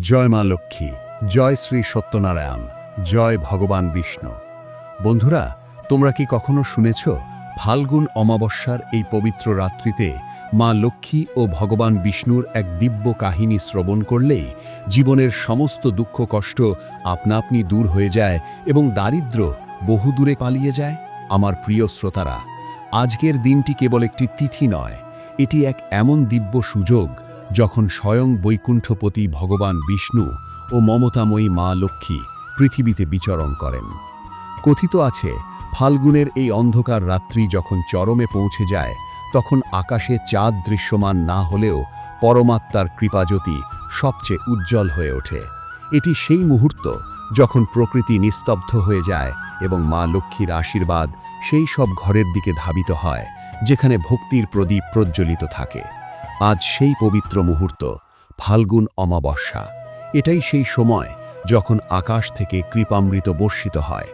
জয় মা লক্ষ্মী, জয় শ্রী সত্যনারায়ণ, জয় ভগবান বিষ্ণু। বন্ধুরা, তোমরা কি কখনো শুনেছ ফাল্গুন অমাবস্যার এই পবিত্র রাত্রিতে মা লক্ষ্মী ও ভগবান বিষ্ণুর এক দিব্য কাহিনী শ্রবণ করলেই জীবনের সমস্ত দুঃখ কষ্ট আপনা আপনি দূর হয়ে যায় এবং দারিদ্র্য বহু দূরে পালিয়ে যায়? আমার প্রিয় শ্রোতারা, আজকের দিনটি কেবল একটি তিথি নয়, এটি এক এমন দিব্য সুযোগ যখন স্বয়ং বৈকুণ্ঠপতি ভগবান বিষ্ণু ও মমতাময়ী মা লক্ষ্মী পৃথিবীতে বিচরণ করেন। কথিত আছে, ফাল্গুনের এই অন্ধকার রাত্রি যখন চরমে পৌঁছে যায়, তখন আকাশে চাঁদ দৃশ্যমান না হলেও পরমাত্মার কৃপাজ্যোতি সবচেয়ে উজ্জ্বল হয়ে ওঠে। এটি সেই মুহূর্ত যখন প্রকৃতি নিস্তব্ধ হয়ে যায় এবং মা লক্ষ্মীর আশীর্বাদ সেই সব ঘরের দিকে ধাবিত হয় যেখানে ভক্তির প্রদীপ প্রজ্বলিত থাকে। আজ সেই পবিত্র মুহূর্ত, ফাল্গুন অমাবস্যা। এটাই সেই সময় যখন আকাশ থেকে কৃপামৃত বর্ষিত হয়।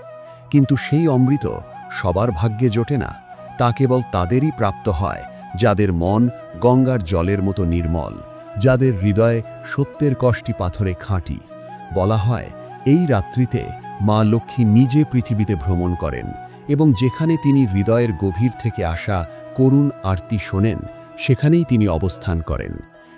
কিন্তু সেই অমৃত সবার ভাগ্যে জোটে না, তা কেবল তাদেরই প্রাপ্ত হয় যাদের মন গঙ্গার জলের মতো নির্মল, যাদের হৃদয়ে সত্যের কষ্টি পাথরে খাঁটি। বলা হয়, এই রাত্রিতে মা লক্ষ্মী নিজে পৃথিবীতে ভ্রমণ করেন এবং যেখানে তিনি হৃদয়ের গভীর থেকে আসা করুণ আরতি শোনেন, সেখানেই তিনি অবস্থান করেন।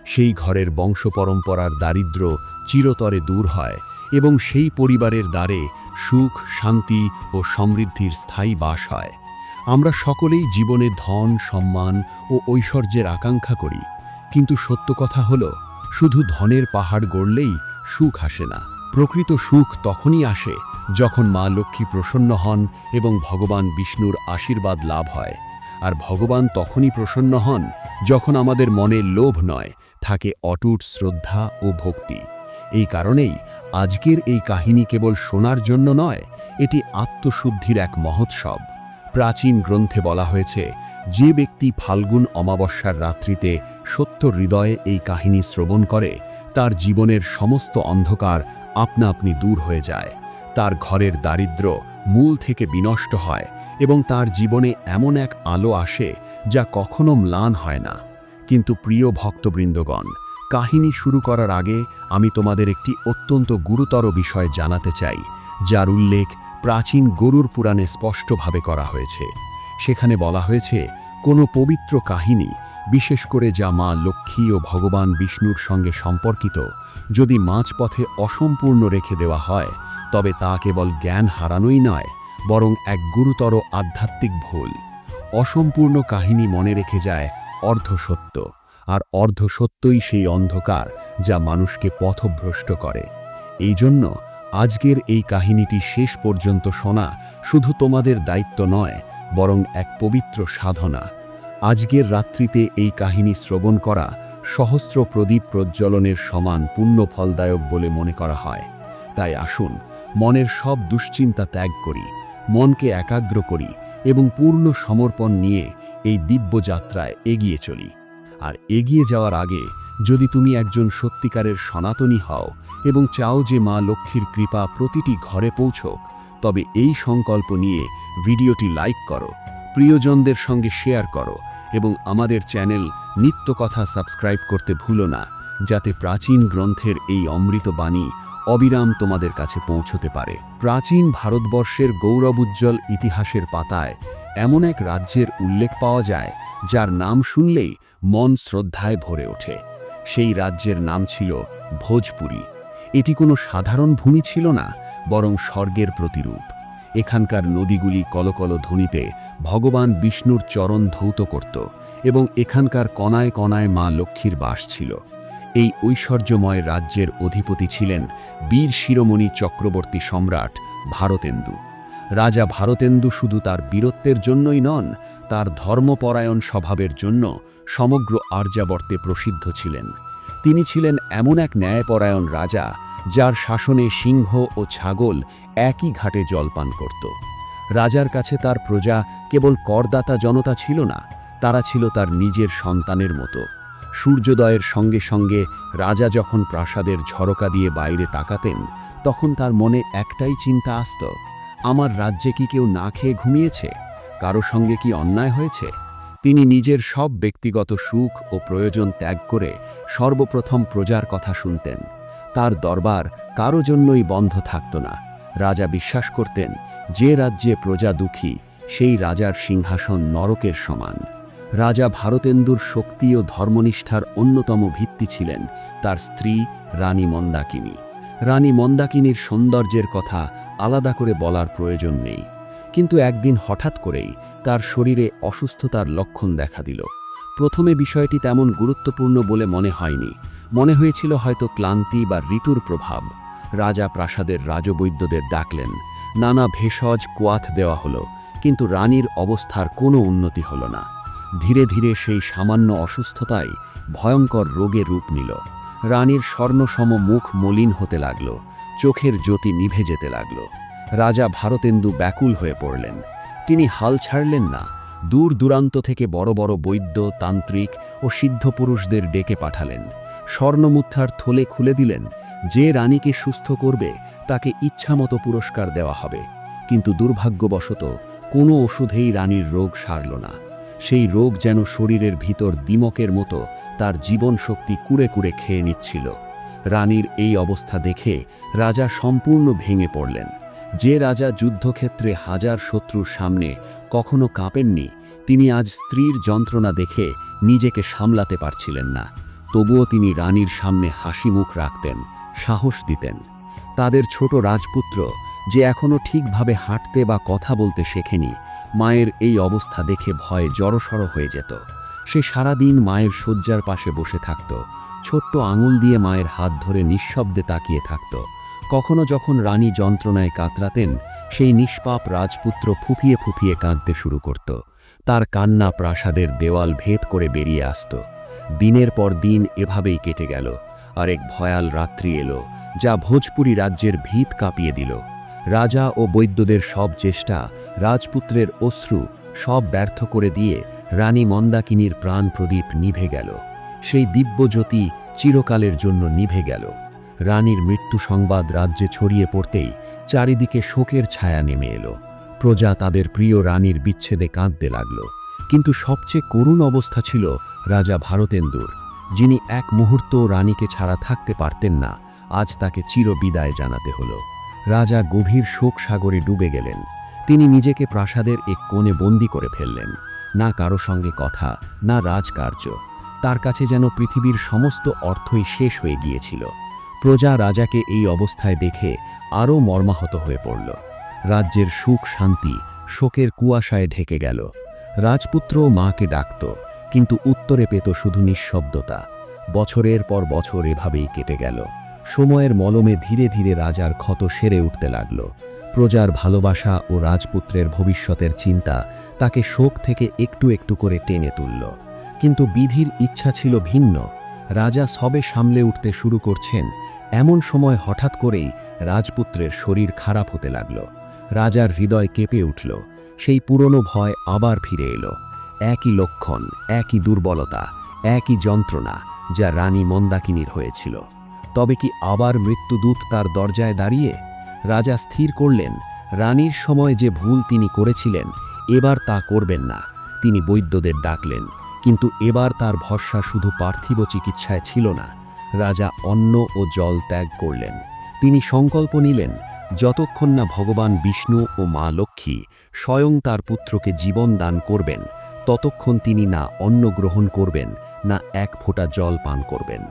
সেই ঘরের বংশপরম্পরার দারিদ্র্য চিরতরে দূর হয় এবং সেই পরিবারের দ্বারে সুখ, শান্তি ও সমৃদ্ধির স্থায়ী বাস হয়। আমরা সকলেই জীবনে ধন, সম্মান ও ঐশ্বর্যের আকাঙ্ক্ষা করি, কিন্তু সত্য কথা হলো, শুধু ধনের পাহাড় গড়লেই সুখ আসে না। প্রকৃত সুখ তখনই আসে যখন মা লক্ষ্মী প্রসন্ন হন এবং ভগবান বিষ্ণুর আশীর্বাদ লাভ হয়। আর ভগবান তখনই প্রসন্ন হন যখন আমাদের মনে লোভ নয়, থাকে অটুট শ্রদ্ধা ও ভক্তি। এই কারণেই আজকের এই কাহিনী কেবল শোনার জন্য নয়, এটি আত্মশুদ্ধির এক মহোৎসব। প্রাচীন গ্রন্থে বলা হয়েছে, যে ব্যক্তি ফাল্গুন অমাবস্যার রাত্রিতে সত্য হৃদয়ে এই কাহিনী শ্রবণ করে, তার জীবনের সমস্ত অন্ধকার আপনা আপনি দূর হয়ে যায়। তার ঘরের দারিদ্র্য মূল থেকে বিনষ্ট হয় এবং তার জীবনে এমন এক আলো আসে যা কখনো ম্লান হয় না। কিন্তু প্রিয় ভক্তবৃন্দগণ, কাহিনী শুরু করার আগে আমি তোমাদের একটি অত্যন্ত গুরুতর বিষয় জানাতে চাই, যার উল্লেখ প্রাচীন গরুড় পুরাণে স্পষ্টভাবে করা হয়েছে। সেখানে বলা হয়েছে, কোনো পবিত্র কাহিনী, বিশেষ করে যা মা লক্ষ্মী ও ভগবান বিষ্ণুর সঙ্গে সম্পর্কিত, যদি মাঝপথে অসম্পূর্ণ রেখে দেওয়া হয়, তবে তা কেবল জ্ঞান হারানোই নয়, বরং এক গুরুতর আধ্যাত্মিক ভুল। অসম্পূর্ণ কাহিনী মনে রেখে যায় অর্ধসত্য, আর অর্ধসত্যই সেই অন্ধকার যা মানুষকে পথভ্রষ্ট করে। এই জন্য আজকের এই কাহিনীটি শেষ পর্যন্ত শোনা শুধু তোমাদের দায়িত্ব নয়, বরং এক পবিত্র সাধনা। আজকের রাত্রিতে এই কাহিনী শ্রবণ করা সহস্র প্রদীপ প্রজ্বলনের সমান পুণ্য ফলদায়ক বলে মনে করা হয়। তাই আসুন, মনের সব দুশ্চিন্তা ত্যাগ করি, মনকে একাগ্র করি এবং পূর্ণ সমর্পণ নিয়ে এই দিব্য যাত্রায় এগিয়ে চলি। আর এগিয়ে যাওয়ার আগে, যদি তুমি একজন সত্যিকারের সনাতনী হও এবং চাও যে মা লক্ষ্মীর কৃপা প্রতিটি ঘরে পৌঁছক, তবে এই সংকল্প নিয়ে ভিডিওটি লাইক করো, প্রিয়জনদের সঙ্গে শেয়ার করো এবং আমাদের চ্যানেল নিত্যকথা সাবস্ক্রাইব করতে ভুলো না, যাতে প্রাচীন গ্রন্থের এই অমৃত বাণী অবিরাম তোমাদের কাছে পৌঁছতে পারে। প্রাচীন ভারতবর্ষের গৌরবোজ্জ্বল ইতিহাসের পাতায় এমন এক রাজ্যের উল্লেখ পাওয়া যায় যার নাম শুনলেই মন শ্রদ্ধায় ভরে ওঠে। সেই রাজ্যের নাম ছিল ভোজপুরি। এটি কোনো সাধারণ ভূমি ছিল না, বরং স্বর্গের প্রতিরূপ। এখানকার নদীগুলি কলকল ধ্বনিতে ভগবান বিষ্ণুর চরণ ধৌত করত এবং এখানকার কণায় কণায় মা লক্ষ্মীর বাস ছিল। এই ঐশ্বর্যময় রাজ্যের অধিপতি ছিলেন বীর শিরোমণি চক্রবর্তী সম্রাট ভারতেন্দু। রাজা ভারতেন্দু শুধু তার বীরত্বের জন্যই নন, তার ধর্মপরায়ণ স্বভাবের জন্য সমগ্র আর্যাবর্তে প্রসিদ্ধ ছিলেন। তিনি ছিলেন এমন এক ন্যায়পরায়ণ রাজা, যার শাসনে সিংহ ও ছাগল একই ঘাটে জলপান করত। রাজার কাছে তার প্রজা কেবল করদাতা জনতা ছিল না, তারা ছিল তার নিজের সন্তানের মতো। সূর্যোদয়ের সঙ্গে সঙ্গে রাজা যখন প্রাসাদের ঝরকা দিয়ে বাইরে তাকাতেন, তখন তার মনে একটাই চিন্তা আসত, আমার রাজ্যে কি কেউ না খেয়ে ঘুমিয়েছে? কারো সঙ্গে কি অন্যায় হয়েছে? তিনি নিজের সব ব্যক্তিগত সুখ ও প্রয়োজন ত্যাগ করে সর্বপ্রথম প্রজার কথা শুনতেন। তার দরবার কারো জন্যই বন্ধ থাকত না। রাজা বিশ্বাস করতেন, যে রাজ্যে প্রজা দুঃখী সেই রাজার সিংহাসন নরকের সমান। রাজা ভারতেন্দুর শক্তি ও ধর্মনিষ্ঠার অন্যতম ভিত্তি ছিলেন তার স্ত্রী রানী মন্দাকিনী। রানী মন্দাকিনীর সৌন্দর্যের কথা আলাদা করে বলার প্রয়োজন নেই, কিন্তু একদিন হঠাৎ করেই তার শরীরে অসুস্থতার লক্ষণ দেখা দিল। প্রথমে বিষয়টি তেমন গুরুত্বপূর্ণ বলে মনে হয়নি, মনে হয়েছিল হয়তো ক্লান্তি বা ঋতুর প্রভাব। রাজা প্রাসাদের রাজবৈদ্যদের ডাকলেন, নানা ভেষজ কোয়াথ দেওয়া হলো, কিন্তু রানীর অবস্থার কোনো উন্নতি হলো না। ধীরে ধীরে সেই সামান্য অসুস্থতাই ভয়ঙ্কর রোগে রূপ নিল। রানীর স্বর্ণসম মুখ মলিন হতে লাগল, চোখের জ্যোতি নিভে যেতে লাগল। রাজা ভারতেন্দু ব্যাকুল হয়ে পড়লেন। তিনি হাল ছাড়লেন না, দূর দূরান্ত থেকে বড় বড় বৈদ্য, তান্ত্রিক ও সিদ্ধপুরুষদের ডেকে পাঠালেন। স্বর্ণমুদ্রার থলে খুলে দিলেন, যে রানীকে সুস্থ করবে তাকে ইচ্ছামতো পুরস্কার দেওয়া হবে। কিন্তু দুর্ভাগ্যবশত কোনো ওষুধেই রানীর রোগ সারল না। সেই রোগ যেন শরীরের ভিতর দিমকের মতো তার জীবন শক্তি কুড়ে কুড়ে খেয়ে নিচ্ছিল। রানীর এই অবস্থা দেখে রাজা সম্পূর্ণ ভেঙে পড়লেন। যে রাজা যুদ্ধক্ষেত্রে হাজার শত্রুর সামনে কখনো কাঁপেননি, তিনি আজ স্ত্রীর যন্ত্রণা দেখে নিজেকে সামলাতে পারছিলেন না। তবুও তিনি রানীর সামনে হাসি মুখ রাখতেন, সাহস দিতেন। তাদের ছোট রাজপুত্র, যে এখনও ঠিকভাবে হাঁটতে বা কথা বলতে শেখেনি, মায়ের এই অবস্থা দেখে ভয়ে জড়সড় হয়ে যেত। সে সারাদিন মায়ের শয্যার পাশে বসে থাকত, ছোট্ট আঙুল দিয়ে মায়ের হাত ধরে নিঃশব্দে তাকিয়ে থাকত। কখনো যখন রানী যন্ত্রণায় কাতরাতেন, সেই নিষ্পাপ রাজপুত্র ফুঁপিয়ে ফুঁপিয়ে কাঁদতে শুরু করত। তার কান্না প্রাসাদের দেওয়াল ভেদ করে বেরিয়ে আসত। দিনের পর দিন এভাবেই কেটে গেল। আর এক ভয়াল রাত্রি এলো, যা ভোজপুরি রাজ্যের ভিত কাঁপিয়ে দিল। রাজা ও বৈদ্যদের সব চেষ্টা, রাজপুত্রের অশ্রু সব ব্যর্থ করে দিয়ে রানী মন্দাকিনীর প্রাণ প্রদীপ নিভে গেল। সেই দিব্যজ্যোতি চিরকালের জন্য নিভে গেল। রানীর মৃত্যু সংবাদ রাজ্যে ছড়িয়ে পড়তেই চারিদিকে শোকের ছায়া নেমে এলো। প্রজা তাদের প্রিয় রানীর বিচ্ছেদে কাঁদতে লাগল। কিন্তু সবচেয়ে করুণ অবস্থা ছিল রাজা ভারতেন্দুর, যিনি এক মুহূর্ত রানীকে ছাড়া থাকতে পারতেন না। আজ তাকে চিরবিদায় জানাতে হলো। রাজা গভীর শোক সাগরে ডুবে গেলেন। তিনি নিজেকে প্রাসাদের এক কোণে বন্দি করে ফেললেন। না কারো সঙ্গে কথা, না রাজকার্য। তার কাছে যেন পৃথিবীর সমস্ত অর্থই শেষ হয়ে গিয়েছিল। প্রজা রাজাকে এই অবস্থায় দেখে আরও মর্মাহত হয়ে পড়ল। রাজ্যের সুখ শান্তি শোকের কুয়াশায় ঢেকে গেল। রাজপুত্র মাকে ডাকত, কিন্তু উত্তরে পেত শুধু নিঃশব্দতা। বছরের পর বছর এভাবেই কেটে গেল। সময়ের মলমে ধীরে ধীরে রাজার ক্ষত সেরে উঠতে লাগল। প্রজার ভালোবাসা ও রাজপুত্রের ভবিষ্যতের চিন্তা তাকে শোক থেকে একটু একটু করে টেনে তুলল। কিন্তু বিধির ইচ্ছা ছিল ভিন্ন। রাজা সবে সামলে উঠতে শুরু করছেন, এমন সময় হঠাৎ করেই রাজপুত্রের শরীর খারাপ হতে লাগল। রাজার হৃদয় কেঁপে উঠল। সেই পুরনো ভয় আবার ফিরে এলো। একই লক্ষণ, একই দুর্বলতা, একই যন্ত্রণা, যা রানী মন্দাকিনীর হয়েছিল। তবে কি আবার মৃত্যুদূত তার দরজায় দাঁড়িয়ে? রাজা স্থির করলেন, রানীর সময় যে ভুল তিনি করেছিলেন, এবার তা করবেন না। তিনি বৈদ্যদের ডাকলেন, কিন্তু এবার তার ভরসা শুধু পার্থিব চিকিৎসায় ছিল না। রাজা অন্ন ও জল ত্যাগ করলেন। তিনি সংকল্প নিলেন, যতক্ষণ না ভগবান বিষ্ণু ও মা লক্ষ্মী স্বয়ং তার পুত্রকে জীবন দান করবেন, ততক্ষণ তিনি না অন্ন গ্রহণ করবেন, না এক ফোঁটা জল পান করবেন।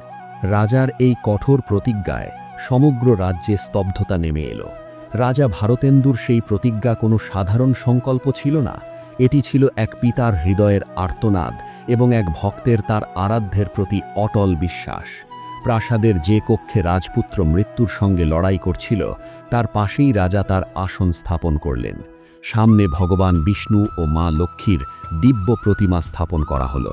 রাজার এই কঠোর প্রতিজ্ঞায় সমগ্র রাজ্যে স্তব্ধতা নেমে এলো। রাজা ভারতেন্দুর সেই প্রতিজ্ঞা কোনো সাধারণ সংকল্প ছিল না। এটি ছিল এক পিতার হৃদয়ের আর্তনাদ এবং এক ভক্তের তার আরাধ্যের প্রতি অটল বিশ্বাস। প্রাসাদের যে কক্ষে রাজপুত্র মৃত্যুর সঙ্গে লড়াই করছিল, তার পাশেই রাজা তার আসন স্থাপন করলেন। সামনে ভগবান বিষ্ণু ও মা লক্ষ্মীর দিব্য প্রতিমা স্থাপন করা হলো।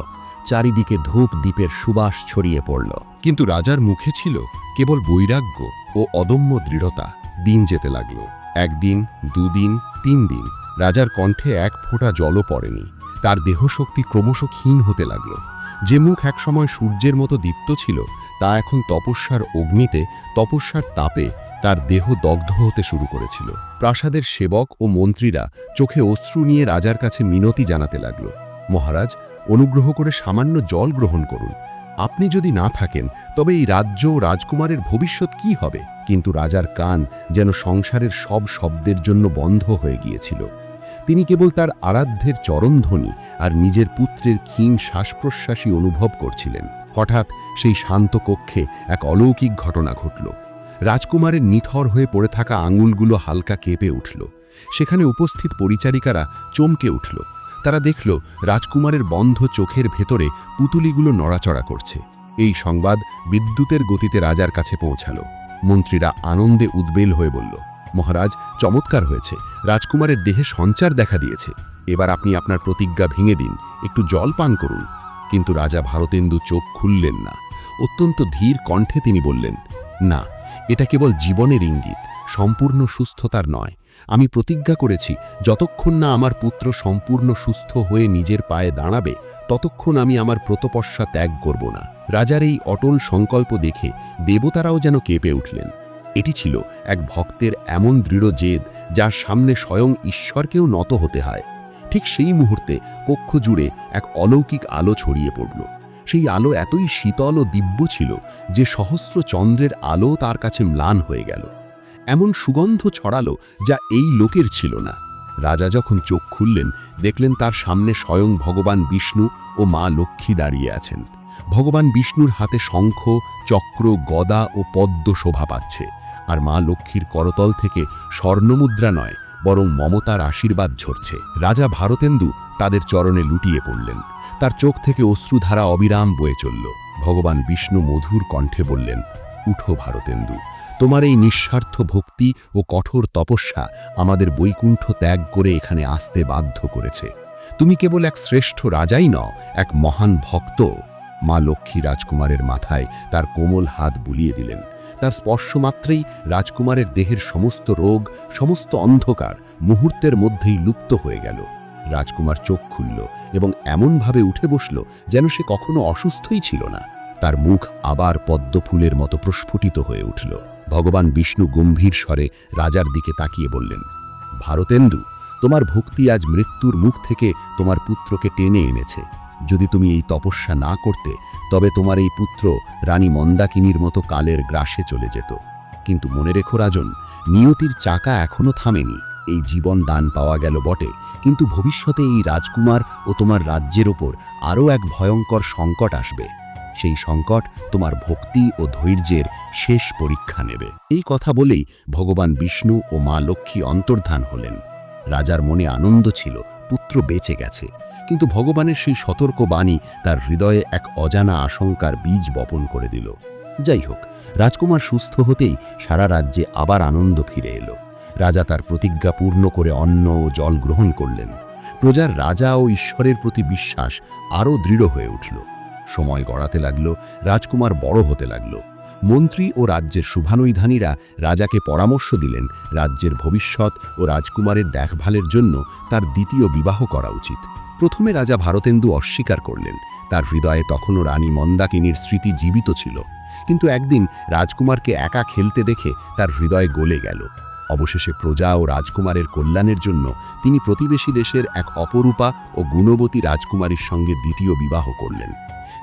চারিদিকে ধূপ দ্বীপের সুবাস ছড়িয়ে পড়ল। কিন্তু রাজার মুখে ছিল কেবল বৈরাগ্য ও অদম্য দৃঢ়তা। দিন যেতে লাগল। একদিন, দুদিন, 3 দিন। রাজার কণ্ঠে এক ফোঁটা জলও পড়েনি। তার দেহশক্তি ক্রমশ ক্ষীণ হতে লাগল। যে মুখ একসময় সূর্যের মতো দীপ্ত ছিল, তা এখন তপস্যার অগ্নিতে, তপস্যার তাপে তার দেহ দগ্ধ হতে শুরু করেছিল। প্রাসাদের সেবক ও মন্ত্রীরা চোখে অশ্রু নিয়ে রাজার কাছে মিনতি জানাতে লাগল, মহারাজ, অনুগ্রহ করে সামান্য জল গ্রহণ করুন। আপনি যদি না থাকেন তবে এই রাজ্য ও রাজকুমারের ভবিষ্যৎ কি হবে? কিন্তু রাজার কান যেন সংসারের সব শব্দের জন্য বন্ধ হয়ে গিয়েছিল। তিনি কেবল তার আরাধ্যের চরণধ্বনি আর নিজের পুত্রের ক্ষীণ শ্বাসপ্রশ্বাসই অনুভব করছিলেন। হঠাৎ সেই শান্ত কক্ষে এক অলৌকিক ঘটনা ঘটল। রাজকুমারের নিথর হয়ে পড়ে থাকা আঙুলগুলো হালকা কেঁপে উঠল। সেখানে উপস্থিত পরিচারিকারা চমকে উঠল। তারা দেখল রাজকুমারের বন্ধ চোখের ভেতরে পুতুলিগুলো নড়াচড়া করছে। এই সংবাদ বিদ্যুতের গতিতে রাজার কাছে পৌঁছালো। মন্ত্রীরা আনন্দে উদ্বেল হয়ে বলল, মহারাজ, চমৎকার হয়েছে, রাজকুমারের দেহে সঞ্চার দেখা দিয়েছে। এবার আপনি আপনার প্রতিজ্ঞা ভেঙে দিন, একটু জল পান করুন। কিন্তু রাজা ভারতেন্দু চোখ খুললেন না। অত্যন্ত ধীর কণ্ঠে তিনি বললেন, না, এটা কেবল জীবনের ইঙ্গিত, সম্পূর্ণ সুস্থতার নয়। আমি প্রতিজ্ঞা করেছি, যতক্ষণ না আমার পুত্র সম্পূর্ণ সুস্থ হয়ে নিজের পায়ে দাঁড়াবে, ততক্ষণ আমি আমার প্রতপস্যা ত্যাগ করব না। রাজার এই অটল সংকল্প দেখে দেবতারাও যেন কেঁপে উঠলেন। এটি ছিল এক ভক্তের এমন দৃঢ় জেদ, যার সামনে স্বয়ং ঈশ্বরকেও নত হতে হয়। ঠিক সেই মুহূর্তে কক্ষ জুড়ে এক অলৌকিক আলো ছড়িয়ে পড়ল। সেই আলো এতই শীতল ও দিব্য ছিল যে সহস্র চন্দ্রের আলো তার কাছে ম্লান হয়ে গেল। এমন সুগন্ধ ছড়ালো যা এই লোকের ছিল না। রাজা যখন চোখ খুললেন, দেখলেন তার সামনে স্বয়ং ভগবান বিষ্ণু ও মা লক্ষ্মী দাঁড়িয়ে আছেন। ভগবান বিষ্ণুর হাতে শঙ্খ, চক্র, গদা ও পদ্ম শোভা পাচ্ছে, আর মা লক্ষ্মীর করতল থেকে স্বর্ণমুদ্রা নয়, বরং মমতার আশীর্বাদ ঝরছে। রাজা ভারতেন্দু তাদের চরণে লুটিয়ে পড়লেন। তার চোখ থেকে অশ্রুধারা অবিরাম বয়ে চলল। ভগবান বিষ্ণু মধুর কণ্ঠে বললেন, উঠো ভারতেন্দু, তোমার এই নিঃস্বার্থ ভক্তি ও কঠোর তপস্যা আমাদের বৈকুণ্ঠ ত্যাগ করে এখানে আসতে বাধ্য করেছে। তুমি কেবল এক শ্রেষ্ঠ রাজাই নও, এক মহান ভক্ত। মা লক্ষ্মী রাজকুমারের মাথায় তার কোমল হাত বুলিয়ে দিলেন। তার স্পর্শ মাত্রেই রাজকুমারের দেহের সমস্ত রোগ, সমস্ত অন্ধকার মুহূর্তের মধ্যেই লুপ্ত হয়ে গেল। রাজকুমার চোখ খুলল এবং এমনভাবে উঠে বসল যেন সে কখনো অসুস্থই ছিল না। তার মুখ আবার পদ্মফুলের মতো প্রস্ফুটিত হয়ে উঠল। ভগবান বিষ্ণু গম্ভীর স্বরে রাজার দিকে তাকিয়ে বললেন, ভারতেন্দু, তোমার ভক্তি আজ মৃত্যুর মুখ থেকে তোমার পুত্রকে টেনে এনেছে। যদি তুমি এই তপস্যা না করতে, তবে তোমার এই পুত্র রানী মন্দাকিনীর মতো কালের গ্রাসে চলে যেত। কিন্তু মনে রেখো রাজন, নিয়তির চাকা এখনো থামেনি। এই জীবন দান পাওয়া গেল বটে, কিন্তু ভবিষ্যতে এই রাজকুমার ও তোমার রাজ্যের ওপর আরও এক ভয়ঙ্কর সংকট আসবে। সেই সংকট তোমার ভক্তি ও ধৈর্যের শেষ পরীক্ষা নেবে। এই কথা বলেই ভগবান বিষ্ণু ও মা লক্ষ্মী অন্তর্ধান হলেন। রাজার মনে আনন্দ ছিল, পুত্র বেঁচে গেছে, কিন্তু ভগবানের সেই সতর্ক বাণী তার হৃদয়ে এক অজানা আশঙ্কার বীজ বপন করে দিল। যাই হোক, রাজকুমার সুস্থ হতেই সারা রাজ্যে আবার আনন্দ ফিরে এলো। রাজা তার প্রতিজ্ঞা পূর্ণ করে অন্ন ও জল গ্রহণ করলেন। প্রজার রাজা ও ঈশ্বরের প্রতি বিশ্বাস আরও দৃঢ় হয়ে উঠল। সময় গড়াতে লাগল, রাজকুমার বড় হতে লাগল। মন্ত্রী ও রাজ্যের শুভানুধানীরা রাজাকে পরামর্শ দিলেন রাজ্যের ভবিষ্যৎ ও রাজকুমারের দেখভালের জন্য তার দ্বিতীয় বিবাহ করা উচিত। প্রথমে রাজা ভারতেন্দু অস্বীকার করলেন। তার হৃদয়ে তখনও রানী মন্দাকিনীর স্মৃতি জীবিত ছিল। কিন্তু একদিন রাজকুমারকে একা খেলতে দেখে তার হৃদয় গলে গেল। অবশেষে প্রজা ও রাজকুমারের কল্যাণের জন্য তিনি প্রতিবেশী দেশের এক অপরূপা ও গুণবতী রাজকুমারীর সঙ্গে দ্বিতীয় বিবাহ করলেন।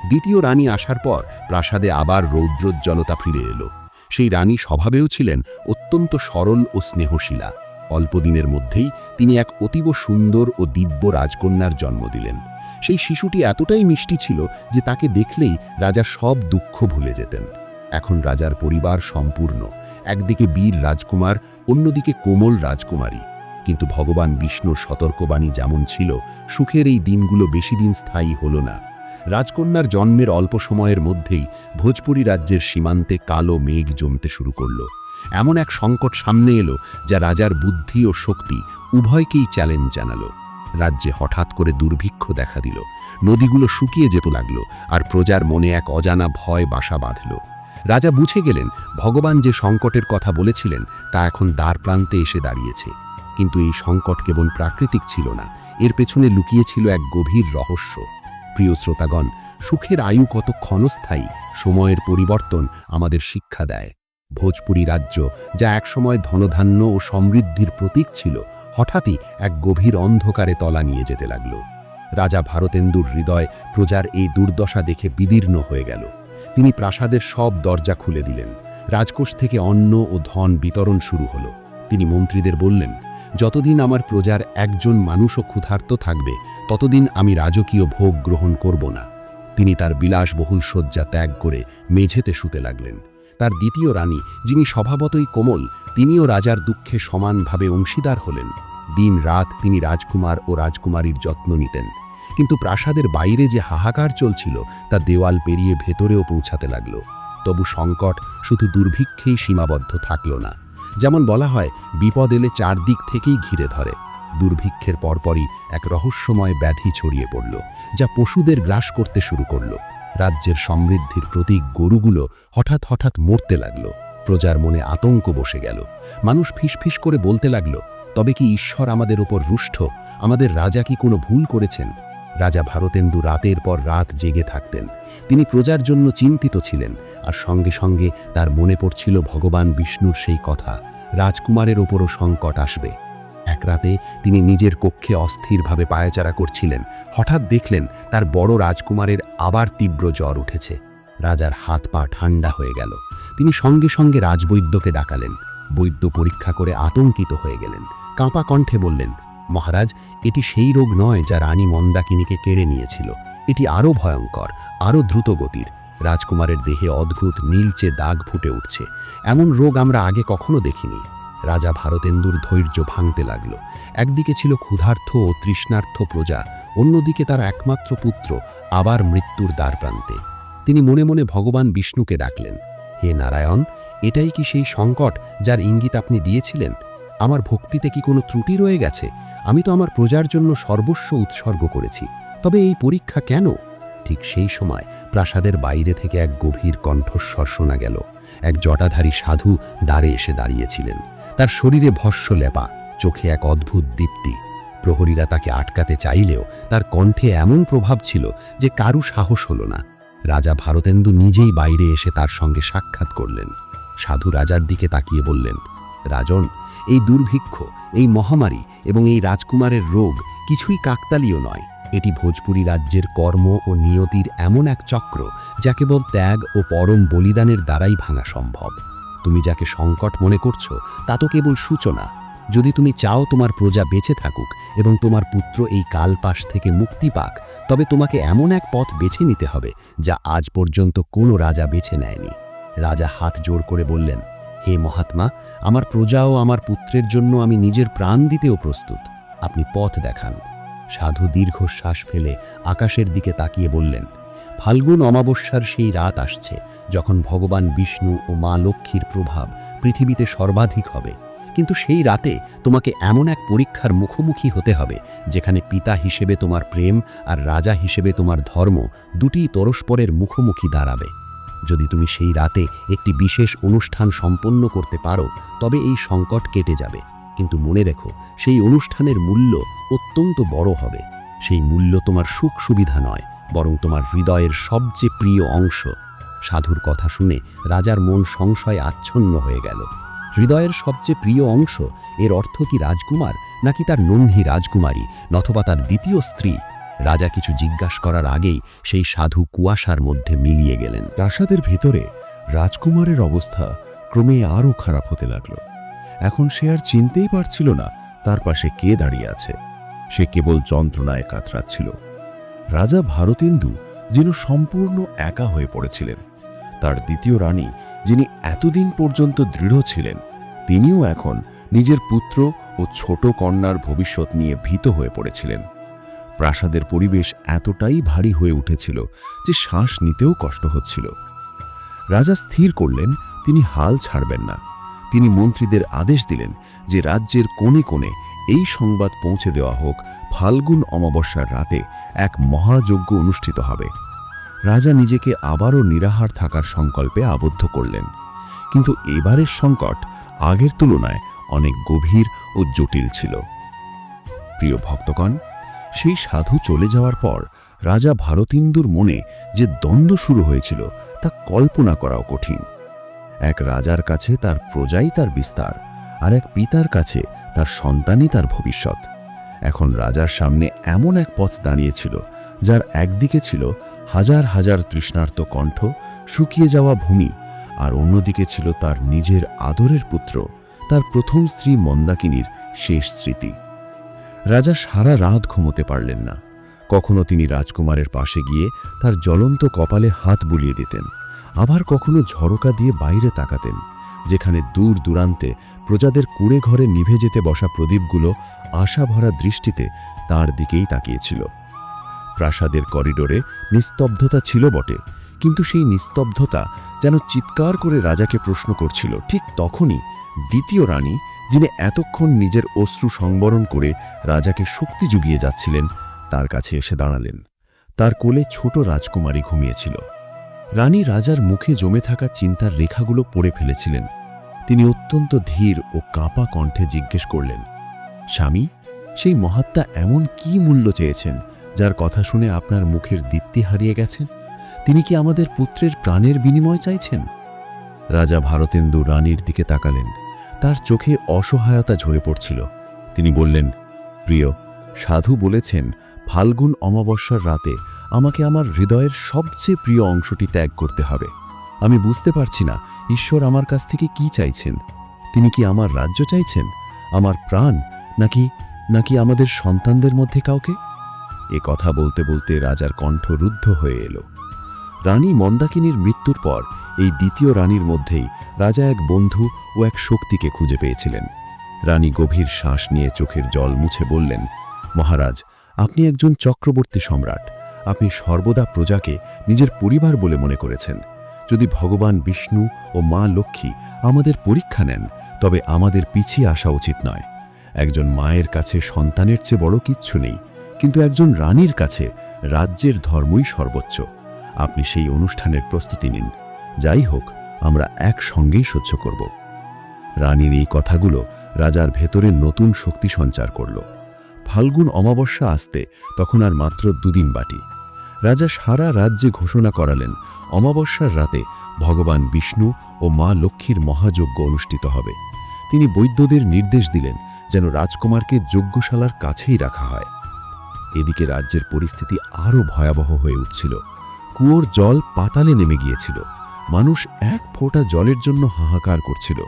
দ্বিতীয় রানী আসার পর প্রাসাদে আবার রৌদ্রোজ্জ্বলতা ফিরে এলো। সেই রানী স্বভাবেও ছিলেন অত্যন্ত সরল ও স্নেহশীলা। অল্পদিনের মধ্যেই তিনি এক অতীব সুন্দর ও দিব্য রাজকন্যার জন্ম দিলেন। সেই শিশুটি এতটাই মিষ্টি ছিল যে তাকে দেখলেই রাজা সব দুঃখ ভুলে যেতেন। এখন রাজার পরিবার সম্পূর্ণ, একদিকে বীর রাজকুমার, অন্যদিকে কোমল রাজকুমারী। কিন্তু ভগবান বিষ্ণুর সতর্কবাণী যেমন ছিল, সুখের এই দিনগুলো বেশি দিন স্থায়ী হল না। রাজকন্যার জন্মের অল্প সময়ের মধ্যেই ভোজপুরি রাজ্যের সীমান্তে কালো মেঘ জমতে শুরু করল। এমন এক সংকট সামনে এলো যা রাজার বুদ্ধি ও শক্তি উভয়কেই চ্যালেঞ্জ জানালো। রাজ্যে হঠাৎ করে দুর্ভিক্ষ দেখা দিল। নদীগুলো শুকিয়ে যেতে লাগলো, আর প্রজার মনে এক অজানা ভয় বাসা বাঁধল। রাজা বুঝে গেলেন ভগবান যে সংকটের কথা বলেছিলেন তা এখন দ্বার প্রান্তে এসে দাঁড়িয়েছে। কিন্তু এই সংকট কেবল প্রাকৃতিক ছিল না, এর পেছনে লুকিয়েছিল এক গভীর রহস্য। প্রিয় শ্রোতাগণ, সুখের আয়ু কত ক্ষণস্থায়ী, সময়ের পরিবর্তন আমাদের শিক্ষা দেয়। ভোজপুরি রাজ্য, যা একসময় ধনধান্য ও সমৃদ্ধির প্রতীক ছিল, হঠাৎই এক গভীর অন্ধকারে তলা নিয়ে যেতে লাগল। রাজা ভারতেন্দুর হৃদয় প্রজার এই দুর্দশা দেখে বিদীর্ণ হয়ে গেল। তিনি প্রাসাদের সব দরজা খুলে দিলেন। রাজকোষ থেকে অন্ন ও ধন বিতরণ শুরু হলো। তিনি মন্ত্রীদের বললেন, যতদিন আমার প্রজার একজন মানুষও ক্ষুধার্ত থাকবে ততদিন আমি রাজকীয় ভোগ গ্রহণ করব না। তিনি তার বিলাসবহুল শয্যা ত্যাগ করে মেঝেতে শুতে লাগলেন। তার দ্বিতীয় রানী, যিনি স্বভাবতই কোমল, তিনিও রাজার দুঃখে সমানভাবে অংশীদার হলেন। দিন রাত তিনি রাজকুমার ও রাজকুমারীর যত্ন নিতেন। কিন্তু প্রাসাদের বাইরে যে হাহাকার চলছিল তা দেওয়াল পেরিয়ে ভেতরেও পৌঁছাতে লাগল। তবু সংকট শুধু দুর্ভিক্ষেই সীমাবদ্ধ থাকল না। যেমন বলা হয়, বিপদ এলে চারদিক থেকেই ঘিরে ধরে। দুর্ভিক্ষের পরপরই এক রহস্যময় ব্যাধি ছড়িয়ে পড়ল, যা পশুদের গ্রাস করতে শুরু করল। রাজ্যের সমৃদ্ধির প্রতীক গরুগুলো হঠাৎ হঠাৎ মরতে লাগল। প্রজার মনে আতঙ্ক বসে গেল। মানুষ ফিসফিস করে বলতে লাগল, তবে কি ঈশ্বর আমাদের ওপর রুষ্ট? আমাদের রাজা কি কোনো ভুল করেছেন? রাজা ভারতেন্দু রাতের পর রাত জেগে থাকতেন। তিনি প্রজার জন্য চিন্তিত ছিলেন, আর সঙ্গে সঙ্গে তার মনে পড়ছিল ভগবান বিষ্ণুর সেই কথা, রাজকুমারের ওপরও সংকট আসবে। এক রাতে তিনি নিজের কক্ষে অস্থিরভাবে পায়চারা করছিলেন। হঠাৎ দেখলেন তার বড় রাজকুমারের আবার তীব্র জ্বর উঠেছে। রাজার হাত পা ঠান্ডা হয়ে গেল। তিনি সঙ্গে সঙ্গে রাজবৈদ্যকে ডাকালেন। বৈদ্য পরীক্ষা করে আতঙ্কিত হয়ে গেলেন। কাঁপা কণ্ঠে বললেন, মহারাজ, এটি সেই রোগ নয় যা রানী মন্দাকিনীকে কেড়ে নিয়েছিল। এটি আরও ভয়ঙ্কর, আরও দ্রুতগতির। রাজকুমারের দেহে অদ্ভুত নীলচে দাগ ফুটে উঠছে। এমন রোগ আমরা আগে কখনো দেখিনি। রাজা ভারতেন্দুর ধৈর্য ভাঙতে লাগল। একদিকে ছিল ক্ষুধার্থ ও তৃষ্ণার্থ প্রজা, অন্যদিকে তার একমাত্র পুত্র আবার মৃত্যুর দ্বারপ্রান্তে। তিনি মনে মনে ভগবান বিষ্ণুকে ডাকলেন, হে নারায়ণ, এটাই কি সেই সংকট যার ইঙ্গিত আপনি দিয়েছিলেন? আমার ভক্তিতে কি কোনো ত্রুটি রয়ে গেছে? আমি তো আমার প্রজার জন্য সর্বস্ব উৎসর্গ করেছি, তবে এই পরীক্ষা কেন? ঠিক সেই সময় প্রাসাদের বাইরে থেকে এক গভীর কণ্ঠস্বর শোনা গেল। এক জটাধারী সাধু দ্বারে এসে দাঁড়িয়েছিলেন। তার শরীরে ভস্য লেপা, চোখে এক অদ্ভুত দীপ্তি। প্রহরীরা তাকে আটকাতে চাইলেও তার কণ্ঠে এমন প্রভাব ছিল যে কারু সাহস হলো না। রাজা ভারতেন্দু নিজেই বাইরে এসে তার সঙ্গে সাক্ষাৎ করলেন। সাধু রাজার দিকে তাকিয়ে বললেন, রাজন, এই দুর্ভিক্ষ, এই মহামারী এবং এই রাজকুমারের রোগ কিছুই কাকতালীয় নয়। এটি ভোজপুরি রাজ্যের কর্ম ও নিয়তির এমন এক চক্র যা কেবল ত্যাগ ও পরম বলিদানের দ্বারাই ভাঙা সম্ভব। তুমি যাকে সংকট মনে করছো তা তো কেবল সূচনা। যদি তুমি চাও তোমার প্রজা বেঁচে থাকুক এবং তোমার পুত্র এই কালপাশ থেকে মুক্তি পাক, তবে তোমাকে এমন এক পথ বেছে নিতে হবে যা আজ পর্যন্ত কোনো রাজা বেছে নেয়নি। রাজা হাত জোর করে বললেন, হে মহাত্মা, আমার প্রজা ও আমার পুত্রের জন্য আমি নিজের প্রাণ দিতেও প্রস্তুত। আপনি পথ দেখান। সাধু দীর্ঘশ্বাস ফেলে আকাশের দিকে তাকিয়ে বললেন, ফাল্গুন অমাবস্যার সেই রাত আসছে যখন ভগবান বিষ্ণু ও মা লক্ষ্মীর প্রভাব পৃথিবীতে সর্বাধিক হবে। কিন্তু সেই রাতে তোমাকে এমন এক পরীক্ষার মুখোমুখি হতে হবে যেখানে পিতা হিসেবে তোমার প্রেম আর রাজা হিসেবে তোমার ধর্ম দুটিই পরস্পরের মুখোমুখি দাঁড়াবে। যদি তুমি সেই রাতে একটি বিশেষ অনুষ্ঠান সম্পন্ন করতে পারো তবে এই সংকট কেটে যাবে। কিন্তু মনে রেখো, সেই অনুষ্ঠানের মূল্য অত্যন্ত বড় হবে। সেই মূল্য তোমার সুখ সুবিধা নয়, বরং তোমার হৃদয়ের সবচেয়ে প্রিয় অংশ। সাধুর কথা শুনে রাজার মন সংশয়ে আচ্ছন্ন হয়ে গেল। হৃদয়ের সবচেয়ে প্রিয় অংশ, এর অর্থ কি রাজকুমার, নাকি তার নন্হি রাজকুমারী, নথবা তার দ্বিতীয় স্ত্রী? রাজা কিছু জিজ্ঞাসা করার আগেই সেই সাধু কুয়াশার মধ্যে মিলিয়ে গেলেন। প্রাসাদের ভেতরে রাজকুমারের অবস্থা ক্রমে আরও খারাপ হতে লাগল। এখন সে আর চিনতেই পারছিল না তার পাশে কে দাঁড়িয়ে আছে। সে কেবল যন্ত্রণায় কাতরাচ্ছিল। রাজা ভারতেন্দু যেন সম্পূর্ণ একা হয়ে পড়েছিলেন। তার দ্বিতীয় রানী, যিনি এতদিন পর্যন্ত দৃঢ় ছিলেন, তিনিও এখন নিজের পুত্র ও ছোট কন্যার ভবিষ্যৎ নিয়ে ভীত হয়ে পড়েছিলেন। প্রাসাদের পরিবেশ এতটাই ভারী হয়ে উঠেছিল যে শ্বাস নিতেও কষ্ট হচ্ছিল। রাজা স্থির করলেন তিনি হাল ছাড়বেন না। তিনি মন্ত্রীদের আদেশ দিলেন যে রাজ্যের কোণে কোণে এই সংবাদ পৌঁছে দেওয়া হোক, ফাল্গুন অমাবস্যার রাতে এক মহাযজ্ঞ অনুষ্ঠিত হবে। রাজা নিজেকে আবারও নিরাহার থাকার সংকল্পে আবদ্ধ করলেন। কিন্তু এবারের সংকট আগের তুলনায় অনেক গভীর ও জটিল ছিল। প্রিয় ভক্তগণ, সেই সাধু চলে যাওয়ার পর রাজা ভারতেন্দুর মনে যে দ্বন্দ্ব শুরু হয়েছিল তা কল্পনা করাও কঠিন। এক রাজার কাছে তার প্রজাই তার বিস্তার, আর এক পিতার কাছে তার সন্তানই তার ভবিষ্যৎ। এখন রাজার সামনে এমন এক পথ দাঁড়িয়েছিল, যার একদিকে ছিল হাজার হাজার তৃষ্ণার্ত কণ্ঠ, শুকিয়ে যাওয়া ভূমি, আর অন্যদিকে ছিল তার নিজের আদরের পুত্র, তার প্রথম স্ত্রী মন্দাকিনীর শেষ স্মৃতি। রাজা সারা রাত ঘুমোতে পারলেন না। কখনো তিনি রাজকুমারের পাশে গিয়ে তার জ্বলন্ত কপালে হাত বুলিয়ে দিতেন, আবার কখনো ঝরকা দিয়ে বাইরে তাকাতেন, যেখানে দূর দূরান্তে প্রজাদের কুঁড়ে ঘরে নিভে যেতে বসা প্রদীপগুলো আশা ভরা দৃষ্টিতে তার দিকেই তাকিয়েছিল। প্রাসাদের করিডোরে নিস্তব্ধতা ছিল বটে, কিন্তু সেই নিস্তব্ধতা যেন চিৎকার করে রাজাকে প্রশ্ন করছিল। ঠিক তখনই দ্বিতীয় রানী, যিনি এতক্ষণ নিজের অশ্রু সংবরণ করে রাজাকে শক্তি জুগিয়ে যাচ্ছিলেন, তার কাছে এসে দাঁড়ালেন। তার কোলে ছোট রাজকুমারী ঘুমিয়েছিল। রানী রাজার মুখে জমে থাকা চিন্তার রেখাগুলো পড়ে ফেলেছিলেন। তিনি অত্যন্ত ধীর ও কাঁপা কণ্ঠে জিজ্ঞেস করলেন, স্বামী, সেই মহাত্মা এমন কি মূল্য চেয়েছেন যার কথা শুনে আপনার মুখের দীপ্তি হারিয়ে গেছেন? তিনি কি আমাদের পুত্রের প্রাণের বিনিময় চাইছেন? রাজা ভারতেন্দু রানীর দিকে তাকালেন। তার চোখে অসহায়তা ঝরে পড়ছিল। তিনি বললেন, প্রিয়, সাধু বলেছেন ফাল্গুন অমাবস্যার রাতে আমাকে আমার হৃদয়ের সবচেয়ে প্রিয় অংশটি ত্যাগ করতে হবে। আমি বুঝতে পারছি না ঈশ্বর আমার কাছ থেকে কি চাইছেন। তিনি কি আমার রাজ্য চাইছেন, আমার প্রাণ, নাকি আমাদের সন্তানদের মধ্যে কাউকে? এ কথা বলতে বলতে রাজার কণ্ঠ রুদ্ধ হয়ে এলো। রানী মন্দাকিনীর মৃত্যুর পর এই দ্বিতীয় রানীর মধ্যেই রাজা এক বন্ধু ও এক শক্তিকে খুঁজে পেয়েছিলেন। রানী গভীর শ্বাস নিয়ে চোখের জল মুছে বললেন, মহারাজ, আপনি একজন চক্রবর্তী সম্রাট। আপনি সর্বদা প্রজাকে নিজের পরিবার বলে মনে করেছেন। যদি ভগবান বিষ্ণু ও মা লক্ষ্মী আমাদের পরীক্ষা নেন, তবে আমাদের পিছিয়ে আসা উচিত নয়। একজন মায়ের কাছে সন্তানের চেয়ে বড় কিচ্ছু নেই, কিন্তু একজন রানীর কাছে রাজ্যের ধর্মই সর্বোচ্চ। আপনি সেই অনুষ্ঠানের প্রস্তুতি নিন। যাই হোক, আমরা একসঙ্গেই সহ্য করব। রানীর এই কথাগুলো রাজার ভেতরে নতুন শক্তি সঞ্চার করল। ফাল্গুন অমাবস্যা আসতে তখন আর মাত্র 2 দিন বাকি। রাজা সারা রাজ্যে ঘোষণা করালেন, অমাবস্যার রাতে ভগবান বিষ্ণু ও মা লক্ষ্মীর মহাযজ্ঞ অনুষ্ঠিত হবে। তিনি বৈদ্যদের নির্দেশ দিলেন যেন রাজকুমারকে যজ্ঞশালার কাছেই রাখা হয়। এদিকে রাজ্যের পরিস্থিতি আরও ভয়াবহ হয়ে উঠছিল। কুয়োর জল পাতালে নেমে গিয়েছিল। মানুষ এক ফোঁটা জলের জন্য হাহাকার করছিল।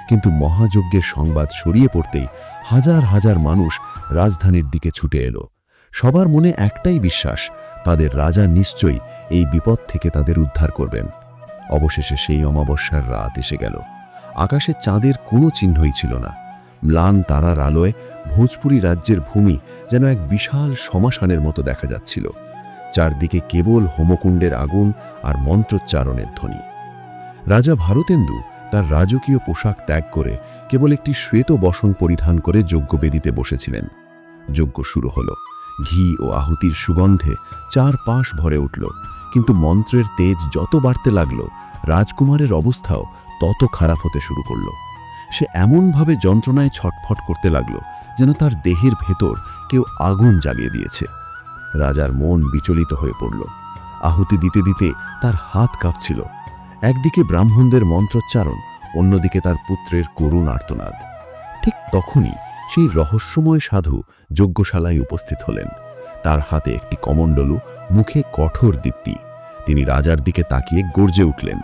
কিন্তু মহাযজ্ঞের সংবাদ ছড়িয়ে পড়তেই হাজার হাজার মানুষ রাজধানীর দিকে ছুটে এলো। সবার মনে একটাই বিশ্বাস, তাদের রাজা নিশ্চয়ই এই বিপদ থেকে তাদের উদ্ধার করবেন। অবশেষে সেই অমাবস্যার রাত এসে গেল। আকাশে চাঁদের কোনো চিহ্নই ছিল না। ম্লান তারার আলোয় ভোজপুরি রাজ্যের ভূমি যেন এক বিশাল শ্মশানের মতো দেখা যাচ্ছিল। চারদিকে কেবল হোমকুণ্ডের আগুন আর মন্ত্রোচ্চারণের ধ্বনি। রাজা ভারতেন্দু তার রাজকীয় পোশাক ত্যাগ করে কেবল একটি শ্বেত বসন পরিধান করে যজ্ঞবেদিতে বসেছিলেন। যজ্ঞ শুরু হলো। ঘি ও আহুতির সুগন্ধে চারপাশ ভরে উঠল। কিন্তু মন্ত্রের তেজ যত বাড়তে লাগল, রাজকুমারের অবস্থাও তত খারাপ হতে শুরু করল। সে এমনভাবে যন্ত্রণায় ছটফট করতে লাগল যেন তার দেহের ভেতর কেউ আগুন জ্বালিয়ে দিয়েছে। রাজার মন বিচলিত হয়ে পড়ল। আহুতি দিতে দিতে তার হাত কাঁপছিল। একদিকে ব্রাহ্মণদের মন্ত্রোচ্চারণ, অন্যদিকে তার পুত্রের করুণ আর্তনাদ। ঠিক তখনই সেই রহস্যময় সাধু যজ্ঞশালায় উপস্থিত হলেন। তার হাতে একটি কমণ্ডলু, মুখে কঠোর দীপ্তি। তিনি রাজার দিকে তাকিয়ে গর্জে উঠলেন,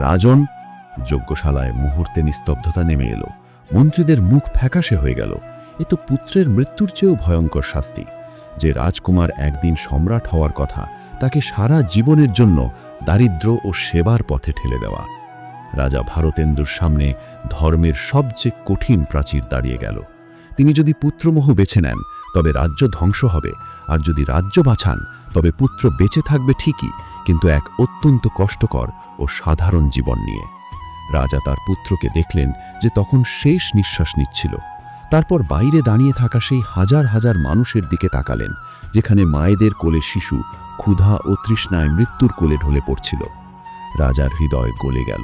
রাজন! যজ্ঞশালায় মুহূর্তে নিস্তব্ধতা নেমে এলো। মন্ত্রীদের মুখ ফ্যাকাশে হয়ে গেল। এ তো পুত্রের মৃত্যুর চেয়েও ভয়ঙ্কর শাস্তি। যে রাজকুমার একদিন সম্রাট হওয়ার কথা, তাকে সারা জীবনের জন্য দারিদ্র্য ও সেবার পথে ঠেলে দেওয়া। রাজা ভারতেন্দুর সামনে ধর্মের সবচেয়ে কঠিন প্রাচীর দাঁড়িয়ে গেল। তিনি যদি পুত্রমোহ বেছে নেন, তবে রাজ্য ধ্বংস হবে, আর যদি রাজ্য বাছান, তবে পুত্র বেঁচে থাকবে ঠিকই, কিন্তু এক অত্যন্ত কষ্টকর ও সাধারণ জীবন নিয়ে। রাজা তার পুত্রকে দেখলেন যে তখন শেষ নিঃশ্বাস নিচ্ছিল। তারপর বাইরে দাঁড়িয়ে থাকা সেই হাজার হাজার মানুষের দিকে তাকালেন, যেখানে মায়েদের কোলে শিশু ক্ষুধা ও তৃষ্ণায় মৃত্যুর কোলে ঢলে পড়ছিল। রাজার হৃদয় গলে গেল।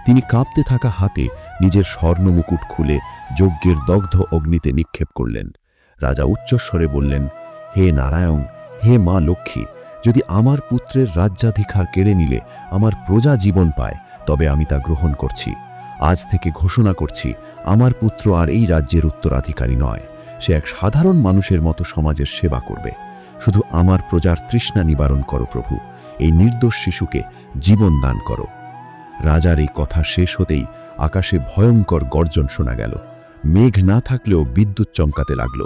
তিনি কাঁপতে থাকা হাতে নিজের স্বর্ণমুকুট খুলে যজ্ঞের দগ্ধ অগ্নিতে নিক্ষেপ করলেন। রাজা উচ্চস্বরে বললেন, হে নারায়ণ, হে মা লক্ষ্মী, যদি আমার পুত্রের রাজ্যাধিকার কেড়ে নিলে আমার প্রজা জীবন পায়, তবে আমি তা গ্রহণ করছি। আজ থেকে ঘোষণা করছি, আমার পুত্র আর এই রাজ্যের উত্তরাধিকারী নয়। সে এক সাধারণ মানুষের মতো সমাজের সেবা করবে। শুধু আমার প্রজার তৃষ্ণা নিবারণ করো প্রভু, এই নির্দোষ শিশুকে জীবন দান করো। রাজার এই কথা শেষ হতেই আকাশে ভয়ঙ্কর গর্জন শোনা গেল। মেঘ না থাকলেও বিদ্যুৎ চমকাতে লাগল,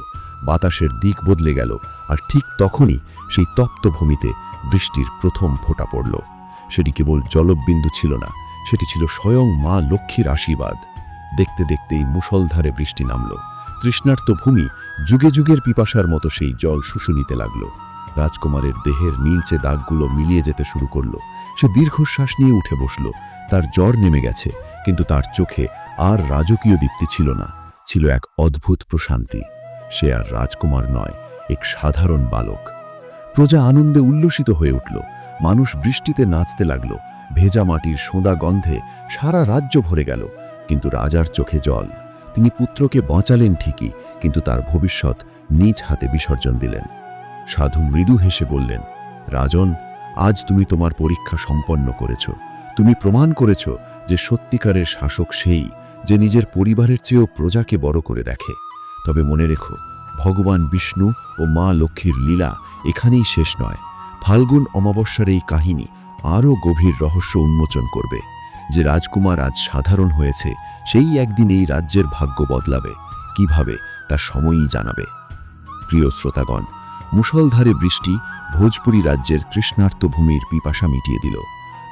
বাতাসের দিক বদলে গেল, আর ঠিক তখনই সেই তপ্ত ভূমিতে বৃষ্টির প্রথম ফোঁটা পড়ল। সেটি কেবল জলবিন্দু ছিল না, সেটি ছিল স্বয়ং মা লক্ষ্মীর আশীর্বাদ। দেখতে দেখতেই মুষলধারে বৃষ্টি নামল। তৃষ্ণার্ত ভূমি যুগে যুগের পিপাসার মতো সেই জল শুষে নিতে লাগল। রাজকুমারের দেহের নীলচে দাগগুলো মিলিয়ে যেতে শুরু করল। সে দীর্ঘশ্বাস নিয়ে উঠে বসল। তার জ্বর নেমে গেছে, কিন্তু তার চোখে আর রাজকীয় দীপ্তি ছিল না, ছিল এক অদ্ভুত প্রশান্তি। সে আর রাজকুমার নয়, এক সাধারণ বালক। প্রজা আনন্দে উল্লসিত হয়ে উঠল। মানুষ বৃষ্টিতে নাচতে লাগল। ভেজা মাটির সোঁদা গন্ধে সারা রাজ্য ভরে গেল। কিন্তু রাজার চোখে জল। তিনি পুত্রকে বাঁচালেন ঠিকই, কিন্তু তার ভবিষ্যৎ নিজ হাতে বিসর্জন দিলেন। সাধু মৃদু হেসে বললেন, রাজন, আজ তুমি তোমার পরীক্ষা সম্পন্ন করেছ। তুমি প্রমাণ করেছ যে সত্যিকারের শাসক সেই যে নিজের পরিবারের চেয়েও প্রজাকে বড় করে দেখে। তবে মনে রেখো, ভগবান বিষ্ণু ও মা লক্ষ্মীর লীলা এখানেই শেষ নয়। ফাল্গুন অমাবস্যার এই কাহিনী আরও গভীর রহস্য উন্মোচন করবে। যে রাজকুমার আজ সাধারণ হয়েছে, সেই একদিন এই রাজ্যের ভাগ্য বদলাবে। কিভাবে, তা সময়ই জানাবে। প্রিয় শ্রোতাগণ, মুষলধারে বৃষ্টি ভোজপুরি রাজ্যের তৃষ্ণার্ত ভূমির পিপাসা মিটিয়ে দিল।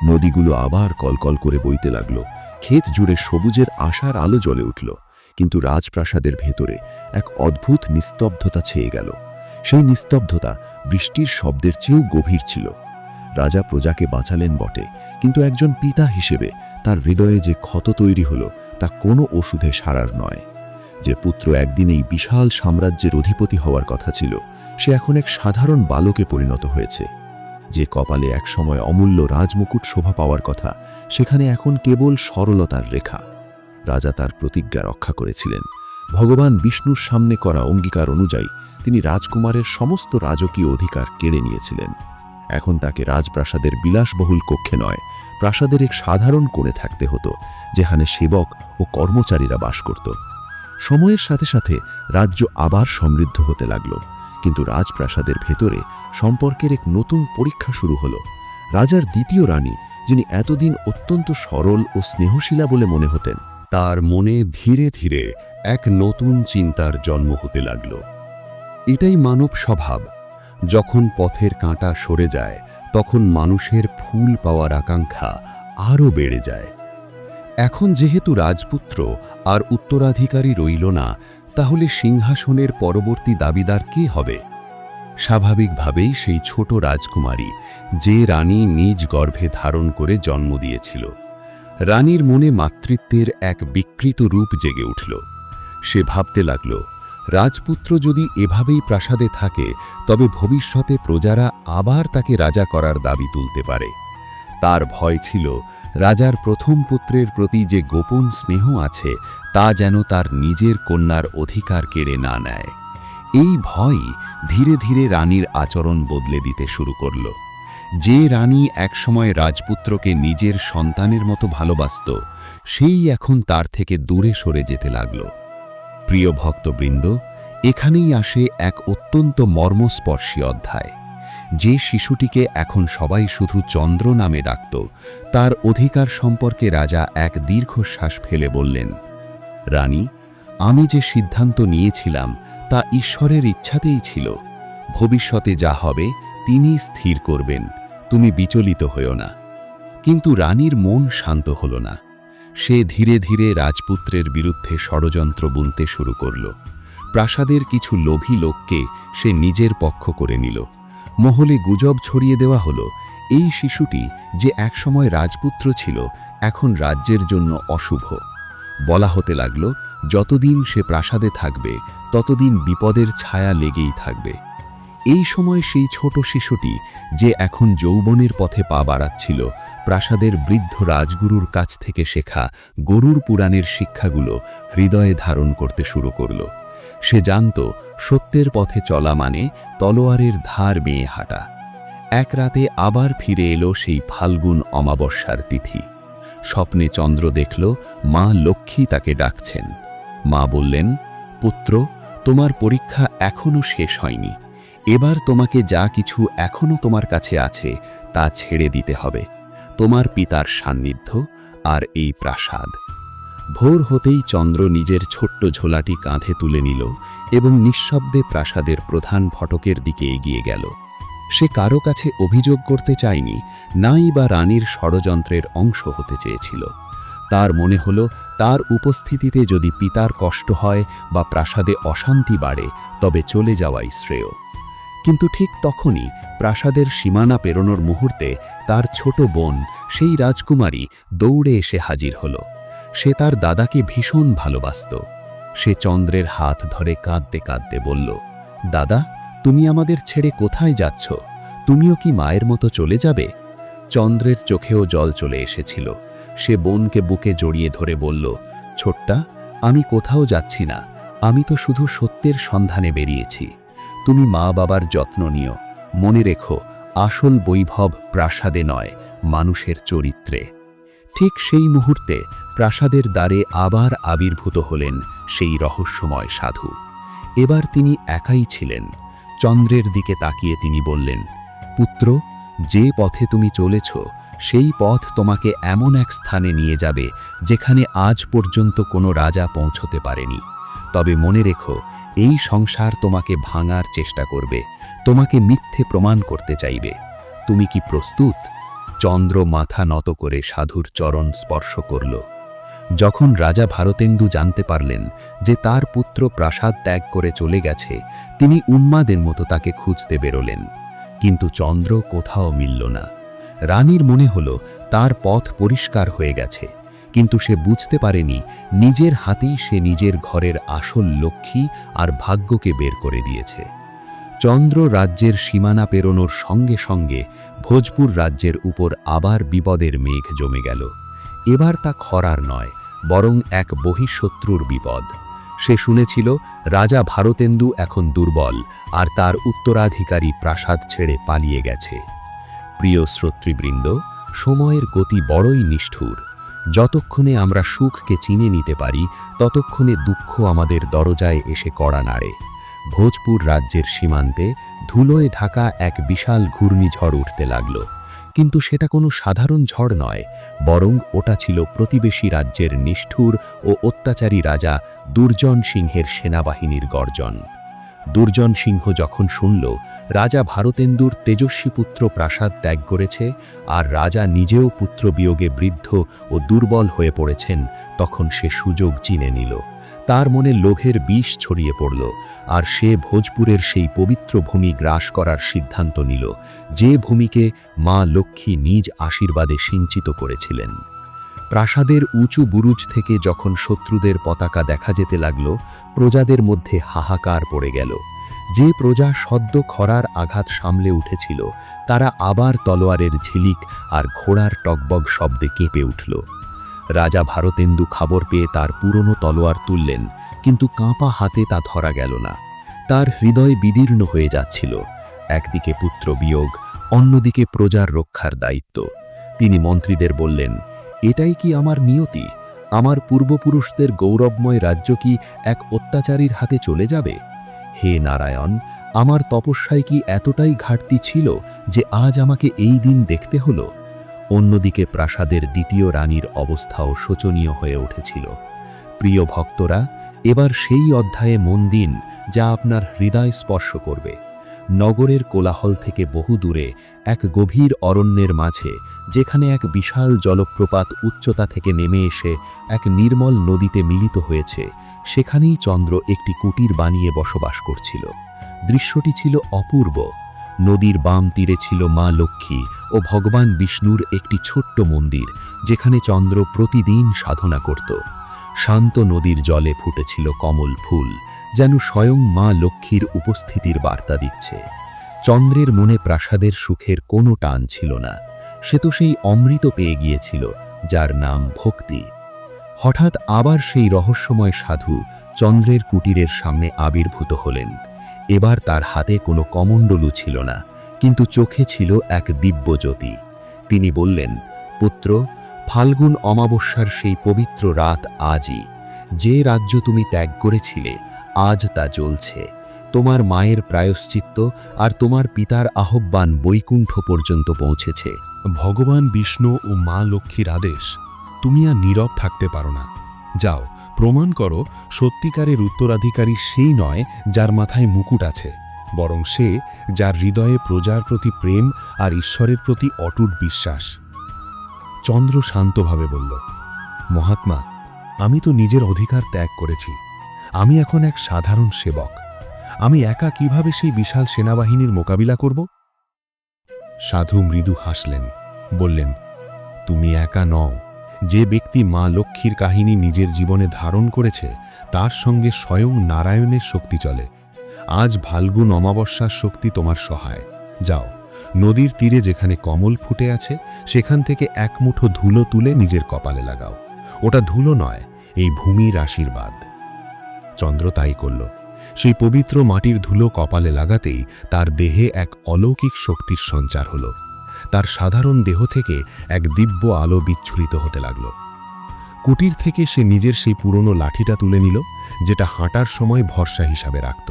নদীগুলো আবার কলকল করে বইতে লাগল। ক্ষেত জুড়ে সবুজের আশার আলো জ্বলে উঠল। কিন্তু রাজপ্রাসাদের ভেতরে এক অদ্ভুত নিস্তব্ধতা ছেয়ে গেল। সেই নিস্তব্ধতা বৃষ্টির শব্দের চেয়েও গভীর ছিল। রাজা প্রজাকে বাঁচালেন বটে, কিন্তু একজন পিতা হিসেবে তার হৃদয়ে যে ক্ষত তৈরি হলো, তা কোনো ওষুধে সারার নয়। যে পুত্র একদিন এই বিশাল সাম্রাজ্যের অধিপতি হওয়ার কথা ছিল, সে এখন এক সাধারণ বালকে পরিণত হয়েছে। যে কপালে একসময় অমূল্য রাজমুকুট শোভা পাওয়ার কথা, সেখানে এখন কেবল সরলতার রেখা। রাজা তার প্রতিজ্ঞা রক্ষা করেছিলেন। ভগবান বিষ্ণুর সামনে করা অঙ্গীকার অনুযায়ী তিনি রাজকুমারের সমস্ত রাজকীয় অধিকার কেড়ে নিয়েছিলেন। এখন তাকে রাজপ্রাসাদের বিলাসবহুল কক্ষে নয়, প্রাসাদের এক সাধারণ কোণে থাকতে হতো, যেখানে সেবক ও কর্মচারীরা বাস করত। সময়ের সাথে সাথে রাজ্য আবার সমৃদ্ধ হতে লাগল, কিন্তু রাজপ্রাসাদের ভেতরে সম্পর্কের এক নতুন পরীক্ষা শুরু হলো। রাজার দ্বিতীয় রানী, যিনি এতদিন অত্যন্ত সরল ও স্নেহশীলা বলে মনে হতেন, তার মনে ধীরে ধীরে এক নতুন চিন্তার জন্ম হতে লাগল। এটাই মানব স্বভাব। যখন পথের কাঁটা সরে যায়, তখন মানুষের ফুল পাওয়ার আকাঙ্ক্ষা আরও বেড়ে যায়। এখন যেহেতু রাজপুত্র আর উত্তরাধিকারী রইল না, তাহলে সিংহাসনের পরবর্তী দাবিদার কে হবে? স্বাভাবিকভাবেই সেই ছোট রাজকুমারী, যে রানী নিজ গর্ভে ধারণ করে জন্ম দিয়েছিল। রানীর মনে মাতৃত্বের এক বিকৃত রূপ জেগে উঠল। সে ভাবতে লাগল, রাজপুত্র যদি এভাবেই প্রাসাদে থাকে, তবে ভবিষ্যতে প্রজারা আবার তাকে রাজা করার দাবি তুলতে পারে। তার ভয় ছিল, রাজার প্রথম পুত্রের প্রতি যে গোপন স্নেহ আছে, তা যেন তার নিজের কন্যার অধিকার কেড়ে না নেয়। এই ভয়ই ধীরে ধীরে রানীর আচরণ বদলে দিতে শুরু করল। যে রানী একসময় রাজপুত্রকে নিজের সন্তানের মতো ভালোবাসত, সেই এখন তার থেকে দূরে সরে যেতে লাগল। প্রিয় ভক্তবৃন্দ, এখানেই আসে এক অত্যন্ত মর্মস্পর্শী অধ্যায়। যে শিশুটিকে এখন সবাই শুধু চন্দ্র নামে ডাকত, তার অধিকার সম্পর্কে রাজা এক দীর্ঘশ্বাস ফেলে বললেন, রানী, আমি যে সিদ্ধান্ত নিয়েছিলাম তা ঈশ্বরের ইচ্ছাতেই ছিল। ভবিষ্যতে যা হবে তিনি স্থির করবেন, তুমি বিচলিত হও না। কিন্তু রানীর মন শান্ত হল না। সে ধীরে ধীরে রাজপুত্রের বিরুদ্ধে ষড়যন্ত্র বুনতে শুরু করল। প্রাসাদের কিছু লোভী লোককে সে নিজের পক্ষ করে নিল। মহলে গুজব ছড়িয়ে দেওয়া হলো, এই শিশুটি যে একসময় রাজপুত্র ছিল, এখন রাজ্যের জন্য অশুভ। বলা হতে লাগল, যতদিন সে প্রাসাদে থাকবে, ততদিন বিপদের ছায়া লেগেই থাকবে। এই সময় সেই ছোট শিশুটি, যে এখন যৌবনের পথে পা বাড়াচ্ছিল, প্রাসাদের বৃদ্ধ রাজগুরুর কাছ থেকে শেখা গরুর পুরাণের শিক্ষাগুলো হৃদয়ে ধারণ করতে শুরু করল। সে জানত, সত্যের পথে চলা মানে তলোয়ারের ধার বেয়ে হাঁটা। এক রাতে আবার ফিরে এলো সেই ফাল্গুন অমাবস্যার তিথি। স্বপ্নে চন্দ্র দেখল, মা লক্ষ্মী তাকে ডাকছেন। মা বললেন, পুত্র, তোমার পরীক্ষা এখনো শেষ হয়নি। এবার তোমাকে যা কিছু এখনো তোমার কাছে আছে তা ছেড়ে দিতে হবে, তোমার পিতার সান্নিধ্য আর এই প্রাসাদ। ভোর হতেই চন্দ্র নিজের ছোট্ট ঝোলাটি কাঁধে তুলে নিল এবং নিঃশব্দে প্রাসাদের প্রধান ফটকের দিকে এগিয়ে গেল। সে কারো কাছে অভিযোগ করতে চায়নি, নাই বা রানীর ষড়যন্ত্রের অংশ হতে চেয়েছিল। তার মনে হলো তার উপস্থিতিতে যদি পিতার কষ্ট হয় বা প্রাসাদে অশান্তি বাড়ে তবে চলে যাওয়াই শ্রেয়। কিন্তু ঠিক তখনই প্রাসাদের সীমানা পেরোনোর মুহূর্তে তার ছোট বোন, সেই রাজকুমারী, দৌড়ে এসে হাজির হল। সে তার দাদাকে ভীষণ ভালোবাসত। সে চন্দ্রের হাত ধরে কাঁদতে কাঁদতে বলল, দাদা, তুমি আমাদের ছেড়ে কোথায় যাচ্ছ? তুমিও কি মায়ের মতো চলে যাবে? চন্দ্রের চোখেও জল চলে এসেছিল। সে বোনকে বুকে জড়িয়ে ধরে বলল, ছোট্টা, আমি কোথাও যাচ্ছি না, আমি তো শুধু সত্যের সন্ধানে বেরিয়েছি। তুমি মা বাবার যত্ন নিও। মনে রেখো, আসল বৈভব প্রাসাদে নয়, মানুষের চরিত্রে। ঠিক সেই মুহূর্তে প্রাসাদের দ্বারে আবার আবির্ভূত হলেন সেই রহস্যময় সাধু। এবার তিনি একাই ছিলেন। চন্দ্রের দিকে তাকিয়ে তিনি বললেন, পুত্র, যে পথে তুমি চলেছ সেই পথ তোমাকে এমন এক স্থানে নিয়ে যাবে যেখানে আজ পর্যন্ত কোনো রাজা পৌঁছতে পারেনি। তবে মনে রেখো, এই সংসার তোমাকে ভাঙার চেষ্টা করবে, তোমাকে মিথ্যে প্রমাণ করতে চাইবে। তুমি কি প্রস্তুত? চন্দ্র মাথা নত করে সাধুর চরণ স্পর্শ করল। যখন রাজা ভারতেন্দু জানতে পারলেন যে তার পুত্র প্রাসাদ ত্যাগ করে চলে গেছে, তিনি উন্মাদের মতো তাকে খুঁজতে বেরোলেন। কিন্তু চন্দ্র কোথাও মিলল না। রানীর মনে হল তার পথ পরিষ্কার হয়ে গেছে, কিন্তু সে বুঝতে পারেনি নিজের হাতেই সে নিজের ঘরের আসল লক্ষ্মী আর ভাগ্যকে বের করে দিয়েছে। চন্দ্র রাজ্যের সীমানা পেরোনোর সঙ্গে সঙ্গে ভোজপুর রাজ্যের উপর আবার বিপদের মেঘ জমে গেল। এবার তা খরার নয়, বরং এক বহিঃশত্রুর বিপদ। সে শুনেছিল রাজা ভারতেন্দু এখন দুর্বল আর তার উত্তরাধিকারী প্রাসাদ ছেড়ে পালিয়ে গেছে। প্রিয় শ্রোতৃবৃন্দ, সময়ের গতি বড়ই নিষ্ঠুর। যতক্ষণে আমরা সুখকে চিনে নিতে পারি, ততক্ষণে দুঃখ আমাদের দরজায় এসে কড়া নাড়ে। ভোজপুর রাজ্যের সীমান্তে ধুলোয় ঢাকা এক বিশাল ঘূর্ণিঝড় উঠতে লাগল। কিন্তু সেটা কোনো সাধারণ ঝড় নয়, বরং ওটা ছিল প্রতিবেশী রাজ্যের নিষ্ঠুর ও অত্যাচারী রাজা দুর্জন সিংহের সেনাবাহিনীর গর্জন। দুর্জন সিংহ যখন শুনল রাজা ভারতেন্দুর তেজস্বী পুত্র প্রাসাদ ত্যাগ করেছে আর রাজা নিজেও পুত্রবিয়োগে বৃদ্ধ ও দুর্বল হয়ে পড়েছেন, তখন সে সুযোগ চিনে নিল। তার মনে লোভের বিষ ছড়িয়ে পড়ল আর সে ভোজপুরের সেই পবিত্র ভূমি গ্রাস করার সিদ্ধান্ত নিল, যে ভূমিকে মা লক্ষ্মী নিজ আশীর্বাদে সিঞ্চিত করেছিলেন। প্রাসাদের উঁচু বুরুজ থেকে যখন শত্রুদের পতাকা দেখা যেতে লাগল, প্রজাদের মধ্যে হাহাকার পড়ে গেল। যে প্রজা সদ্য খরার আঘাত সামলে উঠেছিল, তারা আবার তলোয়ারের ঝিলিক আর ঘোড়ার টগবগ শব্দে কেঁপে উঠল। রাজা ভারতেন্দু খবর পেয়ে তার পুরনো তলোয়ার তুললেন, কিন্তু কাঁপা হাতে তা ধরা গেল না। তার হৃদয় বিদীর্ণ হয়ে যাচ্ছিল। একদিকে পুত্র বিয়োগ, অন্যদিকে প্রজার রক্ষার দায়িত্ব। তিনি মন্ত্রীদের বললেন, এটাই কি আমার নিয়তি? আমার পূর্বপুরুষদের গৌরবময় রাজ্য কি এক অত্যাচারীর হাতে চলে যাবে? হে নারায়ণ, আমার তপস্যায় কি এতটাই ঘাটতি ছিল যে আজ আমাকে এই দিন দেখতে হলো? অন্যদিকে প্রাসাদের দ্বিতীয় রানীর অবস্থাও শোচনীয় হয়ে উঠেছিল। প্রিয় ভক্তরা, এবার সেই অধ্যায়ে মন দিন যা আপনার হৃদয় স্পর্শ করবে। নগরের কোলাহল থেকে বহু দূরে এক গভীর অরণ্যের মাঝে, যেখানে এক বিশাল জলপ্রপাত উচ্চতা থেকে নেমে এসে এক নির্মল নদীতে মিলিত হয়েছে, সেখানেই চন্দ্র একটি কুটির বানিয়ে বসবাস করছিল। দৃশ্যটি ছিল অপূর্ব। নদীর বাম তীরে ছিল মা লক্ষ্মী ও ভগবান বিষ্ণুর একটি ছোট্ট মন্দির, যেখানে চন্দ্র প্রতিদিন সাধনা করত। শান্ত নদীর জলে ফুটেছিল কমল ফুল, যেন স্বয়ং মা লক্ষ্মীর উপস্থিতির বার্তা দিচ্ছে। চন্দ্রের মনে প্রাসাদের সুখের কোনো টান ছিল না। সে তো সেই অমৃত পেয়ে গিয়েছিল, যার নাম ভক্তি। হঠাৎ আবার সেই রহস্যময় সাধু চন্দ্রের কুটিরের সামনে আবির্ভূত হলেন। এবার তার হাতে কোনো কমণ্ডলু ছিল না, কিন্তু চোখে ছিল এক দিব্য জ্যোতি। তিনি বললেন, পুত্র, ফাল্গুন অমাবস্যার সেই পবিত্র রাত আজই। যে রাজ্য তুমি ত্যাগ করেছিলে, আজ তা জ্বলছে। তোমার মায়ের প্রায়শ্চিত্ত আর তোমার পিতার আহ্বান বৈকুণ্ঠ পর্যন্ত পৌঁছেছে। ভগবান বিষ্ণু ও মা লক্ষ্মীর আদেশ, তুমি আর নীরব থাকতে পারো না। যাও, প্রমাণ করো সত্যিকারের উত্তরাধিকারী সেই নয় যার মাথায় মুকুট আছে, বরং সে যার হৃদয়ে প্রজার প্রতি প্রেম আর ঈশ্বরের প্রতি অটুট বিশ্বাস। চন্দ্র শান্তভাবে বলল, মহাত্মা, আমি তো নিজের অধিকার ত্যাগ করেছি। আমি এখন এক সাধারণ সেবক। আমি একা কিভাবে সেই বিশাল সেনাবাহিনীর মোকাবিলা করব? সাধু মৃদু হাসলেন, বললেন, তুমি একা নও। যে ব্যক্তি মা লক্ষ্মীর কাহিনী নিজের জীবনে ধারণ করেছে তার সঙ্গে স্বয়ং নারায়ণের শক্তি চলে। আজ ফাল্গুন অমাবস্যার শক্তি তোমার সহায়। যাও, নদীর তীরে যেখানে কমল ফুটে আছে সেখান থেকে এক মুঠো ধুলো তুলে নিজের কপালে লাগাও। ওটা ধুলো নয়, এই ভূমির আশীর্বাদ। চন্দ্র তাই করল। সেই পবিত্র মাটির ধুলো কপালে লাগাতেই তার দেহে এক অলৌকিক শক্তির সঞ্চার হল। তার সাধারণ দেহ থেকে এক দিব্য আলো বিচ্ছুরিত হতে লাগল। কুটির থেকে সে নিজের সেই পুরনো লাঠিটা তুলে নিল, যেটা হাঁটার সময় ভরসা হিসাবে রাখত।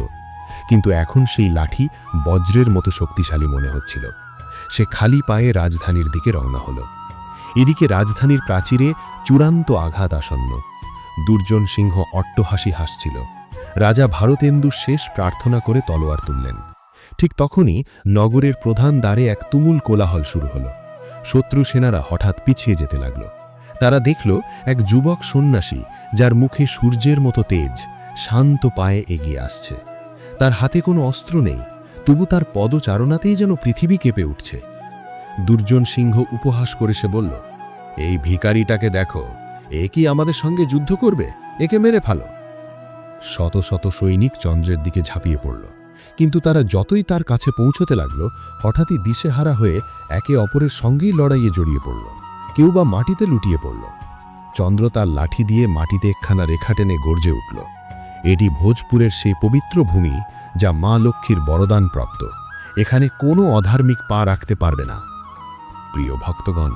কিন্তু এখন সেই লাঠি বজ্রের মতো শক্তিশালী মনে হচ্ছিল। সে খালি পায়ে রাজধানীর দিকে রওনা হল। এদিকে রাজধানীর প্রাচীরে চূড়ান্ত আঘাত আসন্ন। দুর্জন সিংহ অট্টহাসি হাসছিল। রাজা ভারতেন্দু শেষ প্রার্থনা করে তলোয়ার তুললেন। ঠিক তখনই নগরের প্রধান দ্বারে এক তুমুল কোলাহল শুরু হল। শত্রু সেনারা হঠাৎ পিছিয়ে যেতে লাগল। তারা দেখল এক যুবক সন্ন্যাসী, যার মুখে সূর্যের মতো তেজ, শান্ত পায়ে এগিয়ে আসছে। তার হাতে কোনো অস্ত্র নেই, তবু তার পদচারণাতেই যেন পৃথিবী কেঁপে উঠছে। দুর্জন সিংহ উপহাস করে সে বলল, এই ভিখারিটাকে দেখো, এ কি আমাদের সঙ্গে যুদ্ধ করবে? একে মেরে ফেলো। শত শত সৈনিক চন্দ্রের দিকে ঝাঁপিয়ে পড়ল, কিন্তু তারা যতই তার কাছে পৌঁছতে লাগল, হঠাৎই দিশেহারা হয়ে একে অপরের সঙ্গেই লড়াইয়ে জড়িয়ে পড়ল। কেউ বা মাটিতে লুটিয়ে পড়ল। চন্দ্র তার লাঠি দিয়ে মাটিতে একখানা রেখা টেনে গর্জে উঠল। এটি ভোজপুরের সেই পবিত্র ভূমি যা মা লক্ষ্মীর বরদান প্রাপ্ত। এখানে কোনো অধার্মিক পা রাখতে পারবে না। প্রিয় ভক্তগণ,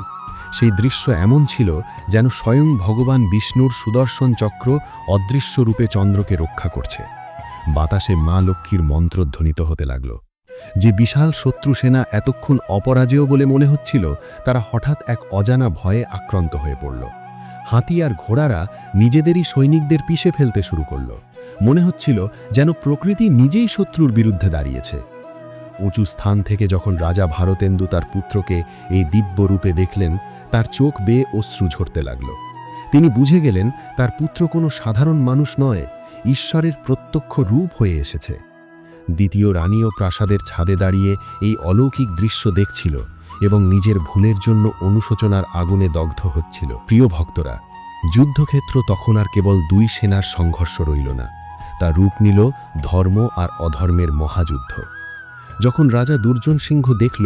সেই দৃশ্য এমন ছিল যেন স্বয়ং ভগবান বিষ্ণুর সুদর্শন চক্র অদৃশ্য রূপে চন্দ্রকে রক্ষা করছে। বাতাসে মা লক্ষ্মীর মন্ত্রধ্বনিত হতে লাগল। যে বিশাল শত্রু সেনা এতক্ষণ অপরাজেয় বলে মনে হচ্ছিল, তারা হঠাৎ এক অজানা ভয়ে আক্রান্ত হয়ে পড়ল। হাতি আর ঘোড়ারা নিজেদেরই সৈনিকদের পিষে ফেলতে শুরু করল। মনে হচ্ছিল যেন প্রকৃতি নিজেই শত্রুর বিরুদ্ধে দাঁড়িয়েছে। উঁচু স্থান থেকে যখন রাজা ভারতেন্দু তার পুত্রকে এই দিব্য রূপে দেখলেন, তার চোখ বেয়ে অশ্রু ঝরতে লাগল। তিনি বুঝে গেলেন তার পুত্র কোনো সাধারণ মানুষ নয়, ঈশ্বরের প্রত্যক্ষ রূপ হয়ে এসেছে। দ্বিতীয় রানীও প্রাসাদের ছাদে দাঁড়িয়ে এই অলৌকিক দৃশ্য দেখছিল এবং নিজের ভুলের জন্য অনুশোচনার আগুনে দগ্ধ হচ্ছিল। প্রিয় ভক্তরা, যুদ্ধক্ষেত্র তখন আর কেবল দুই সেনার সংঘর্ষ রইল না, তা রূপ নিল ধর্ম আর অধর্মের মহাযুদ্ধ। যখন রাজা দুর্জন সিংহ দেখল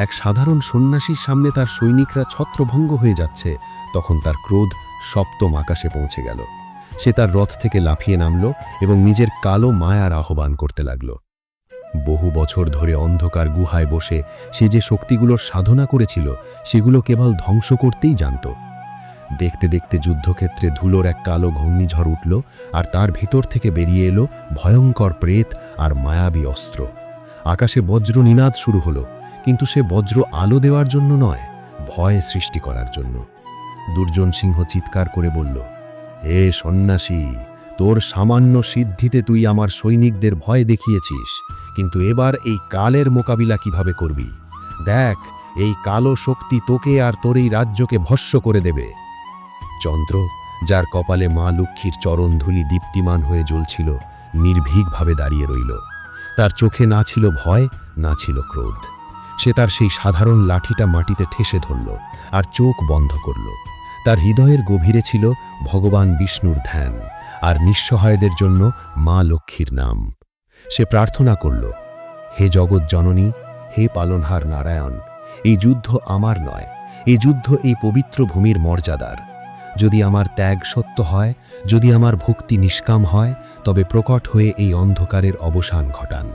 এক সাধারণ সন্ন্যাসীর সামনে তার সৈনিকরা ছত্রভঙ্গ হয়ে যাচ্ছে, তখন তার ক্রোধ সপ্তম আকাশে পৌঁছে গেল। সে তার রথ থেকে লাফিয়ে নামল এবং নিজের কালো মায়ার আহ্বান করতে লাগল। বহু বছর ধরে অন্ধকার গুহায় বসে সে যে শক্তিগুলোর সাধনা করেছিল, সেগুলো কেবল ধ্বংস করতেই জানত। দেখতে দেখতে যুদ্ধক্ষেত্রে ধুলোর এক কালো ঘূর্ণিঝড় উঠল, আর তার ভিতর থেকে বেরিয়ে এলো ভয়ঙ্কর প্রেত আর মায়াবী অস্ত্র। আকাশে বজ্র নিনাদ শুরু হলো, কিন্তু সে বজ্র আলো দেওয়ার জন্য নয়, ভয় সৃষ্টি করার জন্য। দুর্জন সিংহ চিৎকার করে বলল, হে সন্ন্যাসী, তোর সামান্য সিদ্ধিতে তুই আমার সৈনিকদের ভয় দেখিয়েছিস, কিন্তু এবার এই কালের মোকাবিলা কিভাবে করবি? দেখ, এই কালো শক্তি তোকে আর তোর এই রাজ্যকে ভস্ম করে দেবে। চন্দ্র, যার কপালে মা লক্ষ্মীর চরণধূলি দীপ্তিমান হয়ে জ্বলছিল, নির্ভীকভাবে দাঁড়িয়ে রইল। তার চোখে না ছিল ভয়, না ছিল ক্রোধ। সে তার সেই সাধারণ লাঠিটা মাটিতে ঠেসে ধরল আর চোখ বন্ধ করল। তার হৃদয়ের গভীরে ছিল ভগবান বিষ্ণুর ধ্যান আর নিঃসহায়দের জন্য মা লক্ষ্মীর নাম। সে প্রার্থনা করল, হে জগৎ জননী, হে পালনহার নারায়ণ, এই যুদ্ধ আমার নয়, এই যুদ্ধ এই পবিত্র ভূমির মর্যাদার। যদি আমার ত্যাগ সত্য হয়, যদি আমার ভক্তি নিষ্কাম হয়, তবে প্রকট হয়ে এই অন্ধকারের অবসান ঘটান।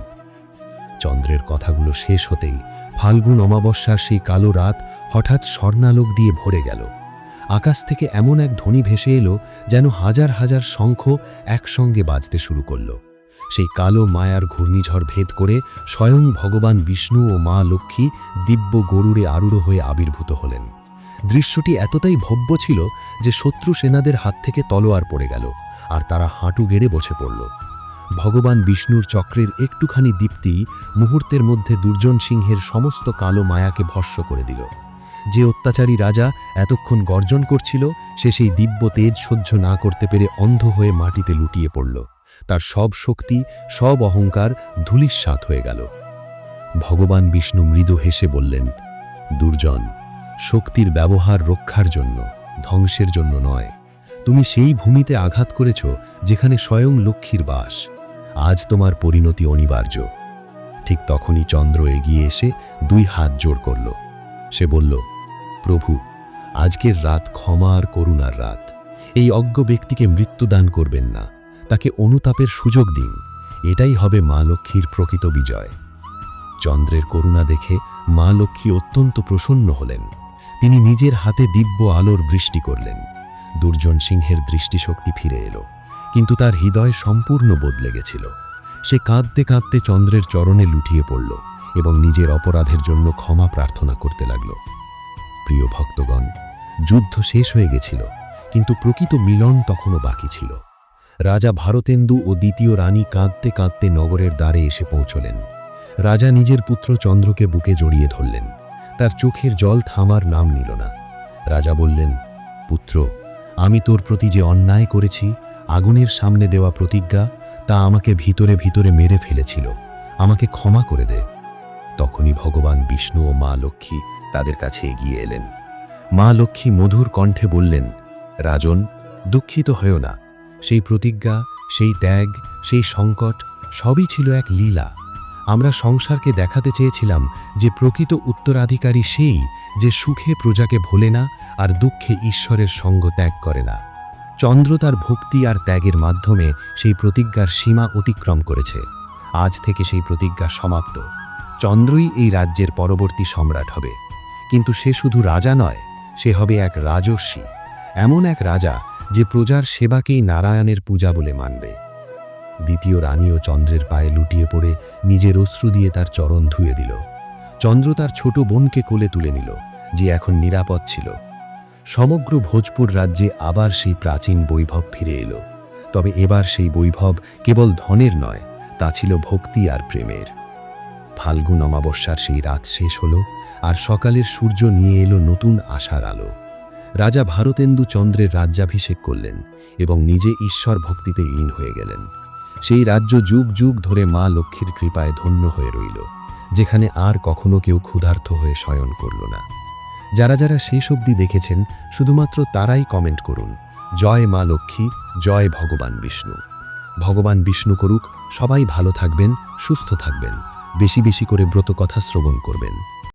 চন্দ্রের কথাগুলো শেষ হতেই ফাল্গুন অমাবস্যার সেই কালো রাত হঠাৎ স্বর্ণালোক দিয়ে ভরে গেল। আকাশ থেকে এমন এক ধ্বনি ভেসে এলো যেন হাজার হাজার শঙ্খ একসঙ্গে বাজতে শুরু করল। সেই কালো মায়ার ঘূর্ণিঝড় ভেদ করে স্বয়ং ভগবান বিষ্ণু ও মা লক্ষ্মী দিব্য গরুড়ে আরূঢ় হয়ে আবির্ভূত হলেন। দৃশ্যটি এতটাই ভব্য ছিল যে শত্রু সেনাদের হাত থেকে তলোয়ার পড়ে গেল, আর তারা হাঁটু গেড়ে বসে পড়ল। ভগবান বিষ্ণুর চক্রের একটুখানি দীপ্তি মুহূর্তের মধ্যে দুর্জন সিংহের সমস্ত কালো মায়াকে ভস্ম করে দিল। যে অত্যাচারী রাজা এতক্ষণ গর্জন করছিল, সে সেই দিব্য তেজ সহ্য না করতে পেরে অন্ধ হয়ে মাটিতে লুটিয়ে পড়ল। তার সব শক্তি, সব অহংকার ধূলিসাৎ হয়ে গেল। ভগবান বিষ্ণু মৃদু হেসে বললেন, দুর্জন, শক্তির ব্যবহার রক্ষার জন্য, ধ্বংসের জন্য নয়। তুমি সেই ভূমিতে আঘাত করেছ যেখানে স্বয়ং লক্ষ্মীর বাস। আজ তোমার পরিণতি অনিবার্য। ঠিক তখনই চন্দ্র এগিয়ে এসে 2 হাত জোড় করল। সে বলল, প্রভু, আজকের রাত ক্ষমা আর করুণার রাত। এই অজ্ঞ ব্যক্তিকে মৃত্যুদান করবেন না, তাকে অনুতাপের সুযোগ দিন। এটাই হবে মা লক্ষ্মীর প্রকৃত বিজয়। চন্দ্রের করুণা দেখে মা লক্ষ্মী অত্যন্ত প্রসন্ন হলেন। তিনি নিজের হাতে দিব্য আলোর বৃষ্টি করলেন। দুর্জন সিংহের দৃষ্টিশক্তি ফিরে এলো, কিন্তু তার হৃদয় সম্পূর্ণ বদলে গেছিল। সে কাঁদতে কাঁদতে চন্দ্রের চরণে লুটিয়ে পড়ল এবং নিজের অপরাধের জন্য ক্ষমা প্রার্থনা করতে লাগল। প্রিয় ভক্তগণ, যুদ্ধ শেষ হয়ে গেছিল, কিন্তু প্রকৃত মিলন তখনও বাকি ছিল। রাজা ভারতেন্দু ও দ্বিতীয় রানী কাঁদতে কাঁদতে নগরের দ্বারে এসে পৌঁছলেন। রাজা নিজের পুত্র চন্দ্রকে বুকে জড়িয়ে ধরলেন। তার চোখের জল থামার নাম নিল না। রাজা বললেন, পুত্র, আমি তোর প্রতি যে অন্যায় করেছি, আগুনের সামনে দেওয়া প্রতিজ্ঞা, তা আমাকে ভিতরে ভিতরে মেরে ফেলেছিল। আমাকে ক্ষমা করে দে। তখনই ভগবান বিষ্ণু ও মা লক্ষ্মী তাদের কাছে এগিয়ে এলেন। মা লক্ষ্মী মধুর কণ্ঠে বললেন, রাজন, দুঃখিত হয়েও না। সেই প্রতিজ্ঞা, সেই ত্যাগ, সেই সংকট সবই ছিল এক লীলা। আমরা সংসারকে দেখাতে চেয়েছিলাম যে প্রকৃত উত্তরাধিকারী সেই যে সুখে প্রজাকে ভোলে না আর দুঃখে ঈশ্বরের সঙ্গ ত্যাগ করে না। চন্দ্র তার ভক্তি আর ত্যাগের মাধ্যমে সেই প্রতিজ্ঞার সীমা অতিক্রম করেছে। আজ থেকে সেই প্রতিজ্ঞা সমাপ্ত। চন্দ্রই এই রাজ্যের পরবর্তী সম্রাট হবে। কিন্তু সে শুধু রাজা নয়, সে হবে এক রাজর্ষি, এমন এক রাজা যে প্রজার সেবাকেই নারায়ণের পূজা বলে মানবে। দ্বিতীয় রানীও চন্দ্রের পায়ে লুটিয়ে পড়ে নিজের অশ্রু দিয়ে তার চরণ ধুয়ে দিল। চন্দ্র তার ছোট বোনকে কোলে তুলে নিল, যে এখন নিরাপদ ছিল। সমগ্র ভোজপুর রাজ্যে আবার সেই প্রাচীন বৈভব ফিরে এলো। তবে এবার সেই বৈভব কেবল ধনের নয়, তা ছিল ভক্তি আর প্রেমের। ফাল্গুন অমাবস্যার সেই রাত শেষ হলো, আর সকালের সূর্য নিয়ে এলো নতুন আশার আলো। রাজা ভারতেন্দু চন্দ্রের রাজ্যাভিষেক করলেন এবং নিজে ঈশ্বর ভক্তিতে লীন হয়ে গেলেন। সেই রাজ্য যুগ যুগ ধরে মা লক্ষ্মীর কৃপায় ধন্য হয়ে রইল, যেখানে আর কখনো কেউ ক্ষুধার্ত হয়ে শয়ন করল না। যারা যারা শেষ অবধি দেখেছেন, শুধুমাত্র তারাই কমেন্ট করুন, জয় মা লক্ষ্মী, জয় ভগবান বিষ্ণু। ভগবান বিষ্ণু করুক সবাই ভালো থাকবেন, সুস্থ থাকবেন, বেশি বেশি করে ব্রত কথা শ্রবণ করবেন।